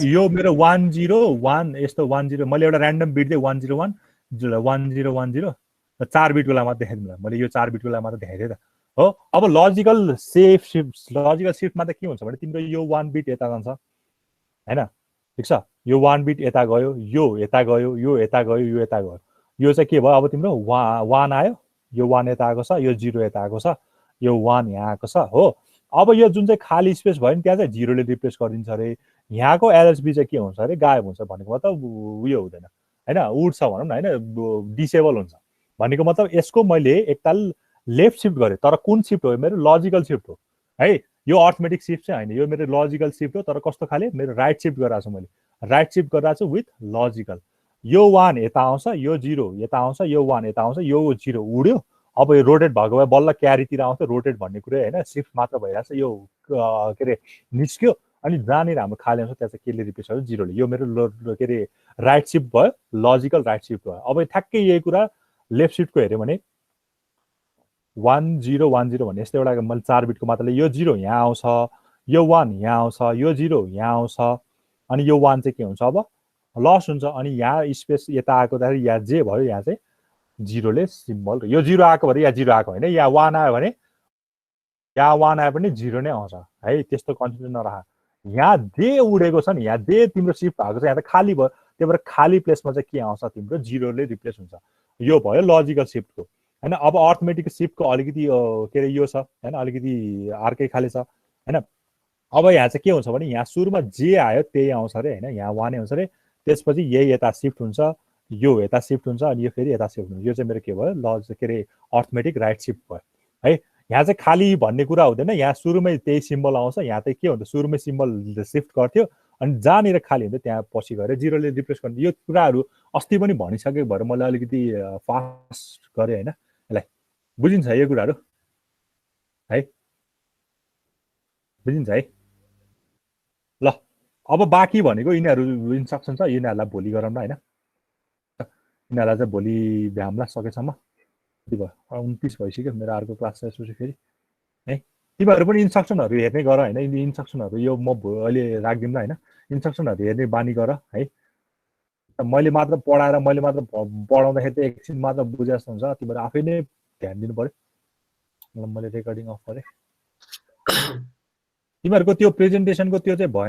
A: यो मेरो 101 यस्तो 10 मैले एउटा र्यान्डम बिट दिएँ 101 1010 4 बिटको लागि मात्र देखाइदिनु, मैले यो 4 बिटको लागि मात्र देखाइदिएँ त हो। अब लजिकल सिफ्टमा त के हुन्छ भने तिम्रो यो 1 बिट यता जान्छ हैन, ठिक छ। यो 1 बिट यता गयो, यो यता गयो, यो यता गयो, यो यता गयो। यो चाहिँ के भयो, अब तिम्रो 1 आयो, यो 1 यता आएको छ, यो 0 यता आएको छ, यो 1 यहाँ आएको छ हो। अब यो जुन चाहिँ खाली स्पेस भयो नि त्यहाँ चाहिँ 0 ले रिप्लेस गरिदिन्छ अरे। यहाँको एलएसबी चाहिँ के हुन्छ अरे, गायब हुन्छ भनेको मतलब उयो हुँदैन हैन, उड्छ भनौँ न हैन, डिसेबल हुन्छ भनेको मतलब यसको मैले एकताल लेफ्ट सिफ्ट गरेँ, तर कुन सिफ्ट हो, मेरो लजिकल सिफ्ट हो है। यो अटोमेटिक सिफ्ट चाहिँ होइन, यो मेरो लजिकल सिफ्ट हो, तर कस्तो खाले, मेरो राइट सिफ्ट गरिरहेको छु, मैले राइट सिफ्ट गरिरहेको छु विथ लजिकल। यो 1 यता आउँछ, यो 0 यता आउँछ, यो 1 यता आउँछ, यो 0 उड्यो। अब यो रोटेट भएको भए बल्ल क्यारीतिर आउँछ, रोटेट भन्ने कुरा होइन, सिफ्ट मात्र भइरहेछ। यो के अरे निस्क्यो, अनि जहाँनिर हाम्रो खाली आउँछ त्यहाँ चाहिँ केले रिप्लेस गर्यो, 0 ले। यो मेरो के अरे राइट सिफ्ट भयो, लजिकल राइट सिफ्ट भयो। अब ठ्याक्कै यही कुरा लेफ्ट सिफ्टको हेऱ्यो भने 1010 भन्ने यस्तो एउटा मैले 4 बिटको मात्रले, यो 0 यहाँ आउँछ, यो 1 यहाँ आउँछ, यो 0 यहाँ आउँछ, अनि यो 1 चाहिँ के हुन्छ, अब लस हुन्छ। अनि यहाँ स्पेस यता आएकोदाखेरि यहाँ जे भयो, यहाँ चाहिँ 0 ले सिम्बल, यो 0 आएको भरे यहाँ 0 आएको होइन, यहाँ 1 आयो भने यहाँ 1 आयो भने 0 नै आउँछ है, त्यस्तो कन्फ्युजन नराख। यहाँ जे उडेको छ नि, यहाँ जे तिम्रो सिफ्ट भएको छ, यहाँ त खाली भयो, त्यही भएर खाली प्लेसमा चाहिँ के आउँछ, तिम्रो 0 ले रिप्लेस हुन्छ। यो भयो लजिकल सिफ्टको हैन। अब अटोमेटिक सिफ्टको अलिकति के अरे यो छ हैन, अलिकति अर्कै खाले छ हैन। अब यहाँ चाहिँ के हुन्छ भने यहाँ सुरुमा जे आयो त्यही आउँछ अरे हैन, यहाँ 1 आउँछ अरे, त्यसपछि यही यता सिफ्ट हुन्छ, यो यता सिफ्ट हुन्छ अनि यो फेरि यता सिफ्ट हुन्छ। यो चाहिँ मेरो के भयो के अरे अर्थमेटिक राइट सिफ्ट भयो है। यहाँ चाहिँ खाली भन्ने कुरा हुँदैन, यहाँ सुरुमै त्यही सिम्बल आउँछ। यहाँ चाहिँ के हुन्छ सुरुमै सिम्बल सिफ्ट गर्थ्यो अनि जहाँनिर खाली हुन्छ त्यहाँ पछि गएर जिरोले रिप्लेस गर्ने। यो कुराहरू अस्ति पनि भनिसकेको भएर मैले अलिकति फास्ट गरेँ होइन। यसलाई बुझिन्छ यो कुराहरू है, बुझिन्छ है। ल अब बाँकी भनेको यिनीहरू इन्स्ट्रक्सन छ, यिनीहरूलाई भोलि गरौँला होइन। यिनीहरूलाई चाहिँ भोलि भ्यामला सकेसम्म। कति भयो 29 भइसक्यो, मेरो अर्को क्लास छ यसपछि फेरि है। तिमीहरू पनि इन्स्ट्रक्सनहरू हेर्ने गर होइन। इन्स्ट्रक्सनहरू यो म अहिले राखिदिउँला होइन। इन्स्ट्रक्सनहरू हेर्ने बानी गर है। मैले मात्र पढाएर मैले मात्र पढाउँदाखेरि त एकछिन मात्र बुझे जस्तो हुन्छ, तिमीहरू आफै नै ध्यान दिनु पर्यो। मैले रेकर्डिङ अफ गरेँ। तिमीहरूको त्यो प्रेजेन्टेसनको त्यो चाहिँ भयो